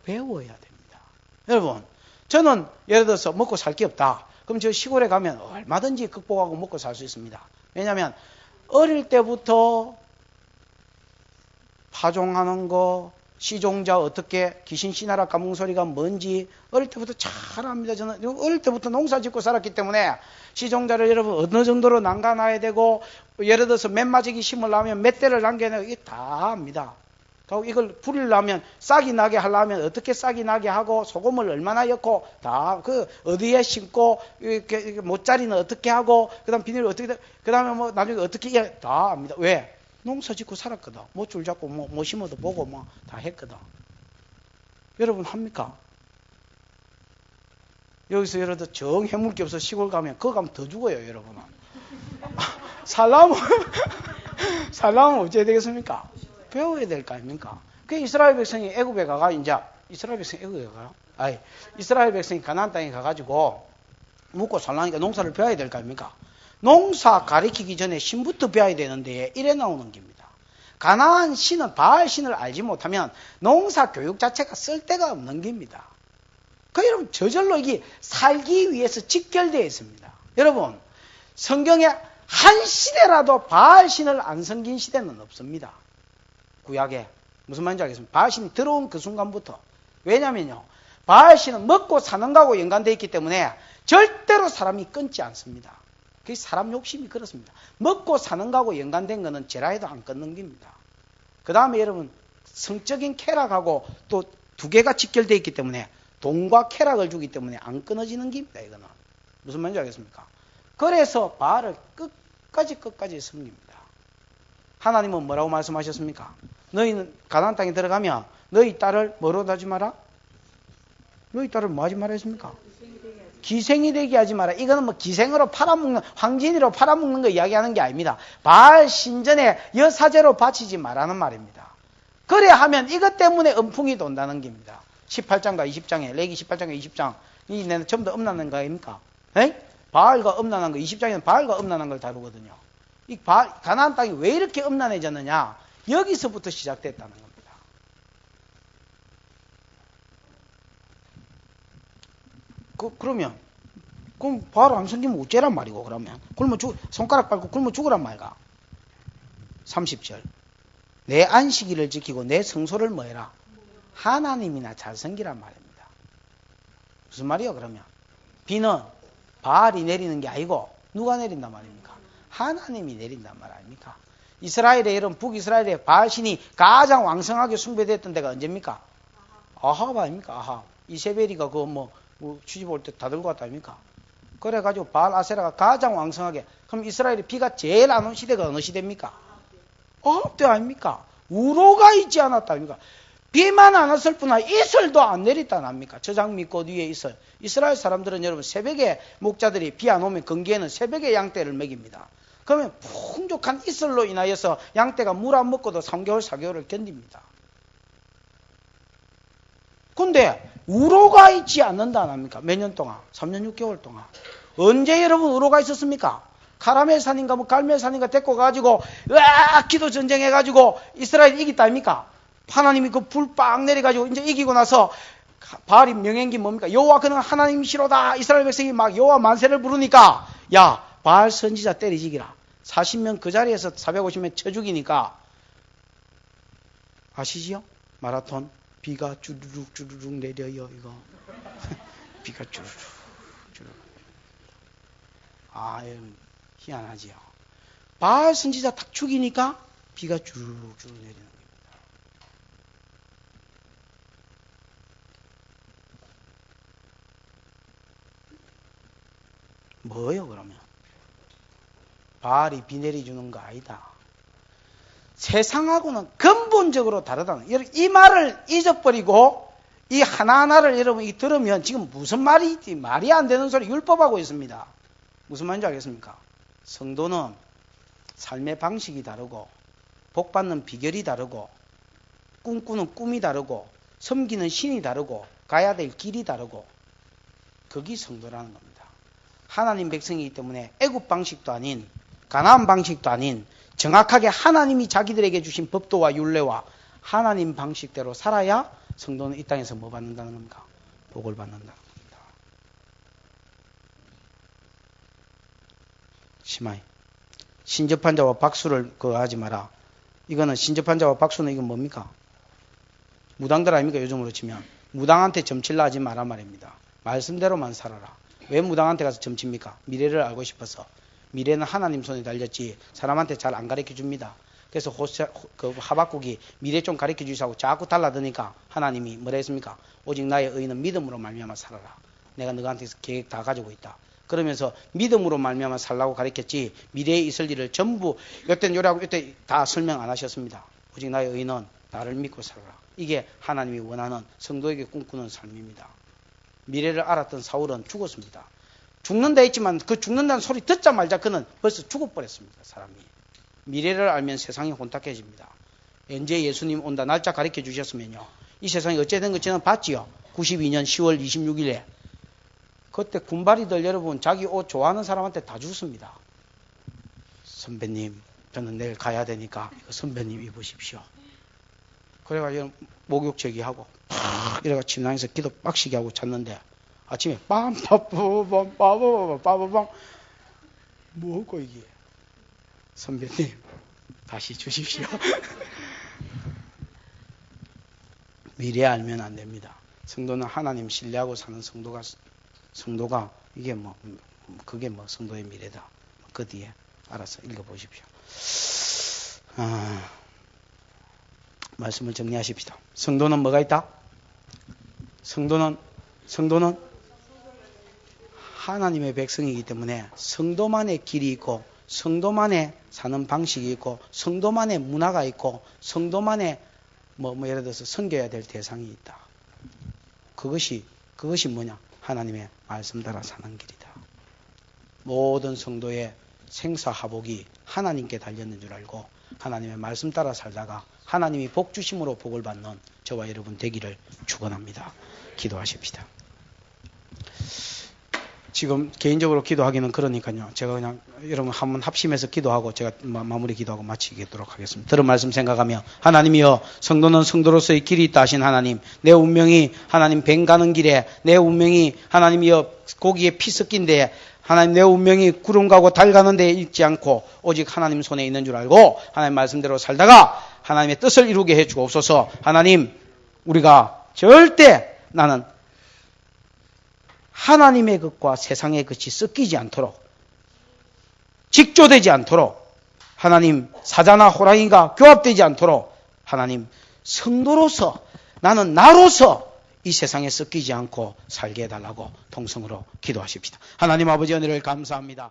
배워야 됩니다. 여러분 저는 예를 들어서 먹고 살 게 없다. 그럼 저 시골에 가면 얼마든지 극복하고 먹고 살 수 있습니다. 왜냐하면 어릴 때부터 파종하는 거, 시종자 어떻게 귀신 씨나라 까뭉소리가 뭔지 어릴 때부터 잘 압니다. 저는 어릴 때부터 농사 짓고 살았기 때문에 시종자를 여러분 어느 정도로 남가놔야 되고 예를 들어서 맷마지기 심으려면 몇 대를 남겨내고 이게 다 압니다. 이걸 부리려면 싹이 나게 하려면 어떻게 싹이 나게 하고 소금을 얼마나 넣고 다 그 어디에 심고 이렇게 못자리는 어떻게 하고 그다음 비닐을 어떻게 그다음에 뭐 나중에 어떻게 다 압니다. 왜? 농사 짓고 살았거든. 못줄 잡고 뭐 심어도 보고 뭐 다 했거든. 여러분 합니까? 여기서 예를 들어 정 해물기 없어 시골 가면 그거 가면 더 죽어요, 여러분은. 살라면 어찌해야 되겠습니까? 배워야 될 거 아닙니까? 그 이스라엘 백성이 애굽에 가가 이제 이스라엘 백성이 애굽에 가요? 아니 이스라엘 백성이 가나안 땅에 가가지고 묵고 살라니까 농사를 배워야 될 거 아닙니까? 농사 가리키기 전에 신부터 배워야 되는데 이래 나오는 겁니다. 가나안 신은 바알 신을 알지 못하면 농사 교육 자체가 쓸데가 없는 겁니다. 그 여러분 저절로 이게 살기 위해서 직결되어 있습니다. 여러분 성경에 한 시대라도 바알 신을 안 섬긴 시대는 없습니다. 구약에 무슨 말인지 알겠습니까? 바알 신이 들어온 그 순간부터. 왜냐면요 바알 신은 먹고 사는 거하고 연관되어 있기 때문에 절대로 사람이 끊지 않습니다. 그게 사람 욕심이 그렇습니다. 먹고 사는 거하고 연관된 거는 제라해도 안 끊는 겁니다. 그 다음에 여러분 성적인 쾌락하고 또 두 개가 직결되어 있기 때문에 돈과 쾌락을 주기 때문에 안 끊어지는 겁니다. 이거는 무슨 말인지 알겠습니까? 그래서 바알을 끝까지 섬깁니다. 하나님은 뭐라고 말씀하셨습니까? 너희는 가나안 땅에 들어가면 너희 딸을 뭐로 하지 마라? 너희 딸을 뭐 하지 마라 했습니까? 기생이 되게 하지 마라. 이거는 뭐 기생으로 팔아먹는, 황진이로 팔아먹는 거 이야기하는 게 아닙니다. 바알 신전에 여사제로 바치지 말라는 말입니다. 그래 하면 이것 때문에 음풍이 돈다는 겁니다. 18장과 20장에, 레기 18장과 20장, 이 전부 다 음란한 거 아닙니까? 에? 바알과 음란한 거, 20장에는 바알과 음란한 걸 다루거든요. 이 가나안 땅이 왜 이렇게 음란해졌느냐? 여기서부터 시작됐다는 겁니다. 그럼 바알 안 섬기면 어째란 말이고, 그러면. 손가락 밟고 굶어 죽으란 말가. 30절. 내 안식일을 지키고 내 성소를 뭐해라? 하나님이나 잘 섬기란 말입니다. 무슨 말이요, 그러면? 비는 바알이 내리는 게 아니고, 누가 내린단 말입니까? 하나님이 내린단 말 아닙니까? 이스라엘의 이런 북이스라엘의 바알신이 가장 왕성하게 숭배됐던 데가 언제입니까? 아합 아닙니까? 아합. 이세벨이가 그거 뭐 취집 올 때 다 들고 왔다 아닙니까? 그래가지고 바알 아세라가 가장 왕성하게. 그럼 이스라엘의 비가 제일 안 온 시대가 어느 시대입니까? 아합 때 아닙니까? 우로가 있지 않았다 아닙니까? 비만 안 왔을 뿐 아니라 이슬도 안 내렸다 아닙니까? 저장 밑꽃 위에 이슬. 이스라엘 사람들은 여러분 새벽에 목자들이 비 안 오면 건기에는 새벽에 양떼를 먹입니다. 그러면 풍족한 이슬로 인하여서 양떼가 물 안 먹고도 3개월, 4개월을 견딥니다. 근데 우로가 있지 않는다 안 합니까? 몇 년 동안? 3년 6개월 동안. 언제 여러분 우로가 있었습니까? 카라멜산인가 뭐 갈멜산인가 데리고 가지고 으악 기도 전쟁해가지고 이스라엘이 이겼다 아닙니까? 하나님이 그 불 빵 내려가지고 이제 이기고 나서 바알이 명행기 뭡니까? 여호와 그는 하나님이시로다. 이스라엘 백성이 막 여호와 만세를 부르니까 야 바알 선지자 때리지기라. 40명 그 자리에서 450명 쳐 죽이니까 아시지요? 마라톤 비가 주르륵 내려요 이거. 비가 주르륵. 아 희한하지요. 바알 선지자 딱 죽이니까 비가 주르륵 내리는 겁니다. 뭐예요 그러면? 바알이 비 내려주는 거 아니다. 세상하고는 근본적으로 다르다는. 이 말을 잊어버리고 이 하나하나를 여러분이 들으면 지금 무슨 말이지? 말이 안 되는 소리 율법하고 있습니다. 무슨 말인지 알겠습니까? 성도는 삶의 방식이 다르고 복받는 비결이 다르고 꿈꾸는 꿈이 다르고 섬기는 신이 다르고 가야 될 길이 다르고 그게 성도라는 겁니다. 하나님 백성이기 때문에 애굽 방식도 아닌 가나안 방식도 아닌 정확하게 하나님이 자기들에게 주신 법도와 율례와 하나님 방식대로 살아야 성도는 이 땅에서 뭐 받는다는 겁니까? 복을 받는다는 겁니다. 시마이 신접한 자와 박수를 그거 하지 마라. 이거는 신접한 자와 박수는 이건 뭡니까? 무당들 아닙니까? 요즘으로 치면. 무당한테 점칠라 하지 마라 말입니다. 말씀대로만 살아라. 왜 무당한테 가서 점칩니까? 미래를 알고 싶어서. 미래는 하나님 손에 달렸지 사람한테 잘 안 가르쳐 줍니다. 그래서 하박국이 미래 좀 가르쳐 주시라고 자꾸 달라드니까 하나님이 뭐라 했습니까? 오직 나의 의는 믿음으로 말미암아 살아라. 내가 너한테 계획 다 가지고 있다. 그러면서 믿음으로 말미암아 살라고 가르쳤지 미래에 있을 일을 전부 이때는 요리하고 이때 다 설명 안 하셨습니다. 오직 나의 의는 나를 믿고 살아라. 이게 하나님이 원하는 성도에게 꿈꾸는 삶입니다. 미래를 알았던 사울은 죽었습니다. 죽는다 했지만 그 죽는다는 소리 듣자 말자 그는 벌써 죽어버렸습니다. 사람이. 미래를 알면 세상이 혼탁해집니다. 언제 예수님 온다 날짜 가르쳐 주셨으면요. 이 세상이 어찌된 건지는 봤지요. 92년 10월 26일에. 그때 군바리들 여러분 자기 옷 좋아하는 사람한테 다 줬습니다. 선배님 저는 내일 가야 되니까 선배님 입으십시오. 그래가지고 목욕 제기하고 이래가 침낭에서 기도 빡시게 하고 잤는데 아침에 빠바밤 뭐고 이게 선배님 다시 주십시오. 미래 알면 안 됩니다. 성도는 하나님 신뢰하고 사는 성도가 이게 그게 성도의 미래다. 그 뒤에 알아서 읽어보십시오. 말씀을 정리하십시다. 성도는 뭐가 있다? 성도는 하나님의 백성이기 때문에 성도만의 길이 있고 성도만의 사는 방식이 있고 성도만의 문화가 있고 성도만의 예를 들어서 섬겨야 될 대상이 있다. 그것이 뭐냐? 하나님의 말씀 따라 사는 길이다. 모든 성도의 생사하복이 하나님께 달렸는 줄 알고 하나님의 말씀 따라 살다가 하나님이 복 주심으로 복을 받는 저와 여러분 되기를 축원합니다. 기도하십시다. 지금 개인적으로 기도하기는 그러니까요. 제가 그냥 여러분 한번 합심해서 기도하고 제가 마무리 기도하고 마치도록 하겠습니다. 들은 말씀 생각하며 하나님이여 성도는 성도로서의 길이 있다 하신 하나님 내 운명이 하나님 뱅 가는 길에 내 운명이 하나님이여 고기에 피 섞인 데에 하나님 내 운명이 구름 가고 달 가는 데에 있지 않고 오직 하나님 손에 있는 줄 알고 하나님 말씀대로 살다가 하나님의 뜻을 이루게 해 주옵소서. 하나님 우리가 절대 나는 하나님의 것과 세상의 것이 섞이지 않도록 직조되지 않도록 하나님 사자나 호랑이가 교합되지 않도록 하나님 성도로서 나는 나로서 이 세상에 섞이지 않고 살게 해달라고 통성으로 기도하십시다. 하나님 아버지 은혜를 감사합니다.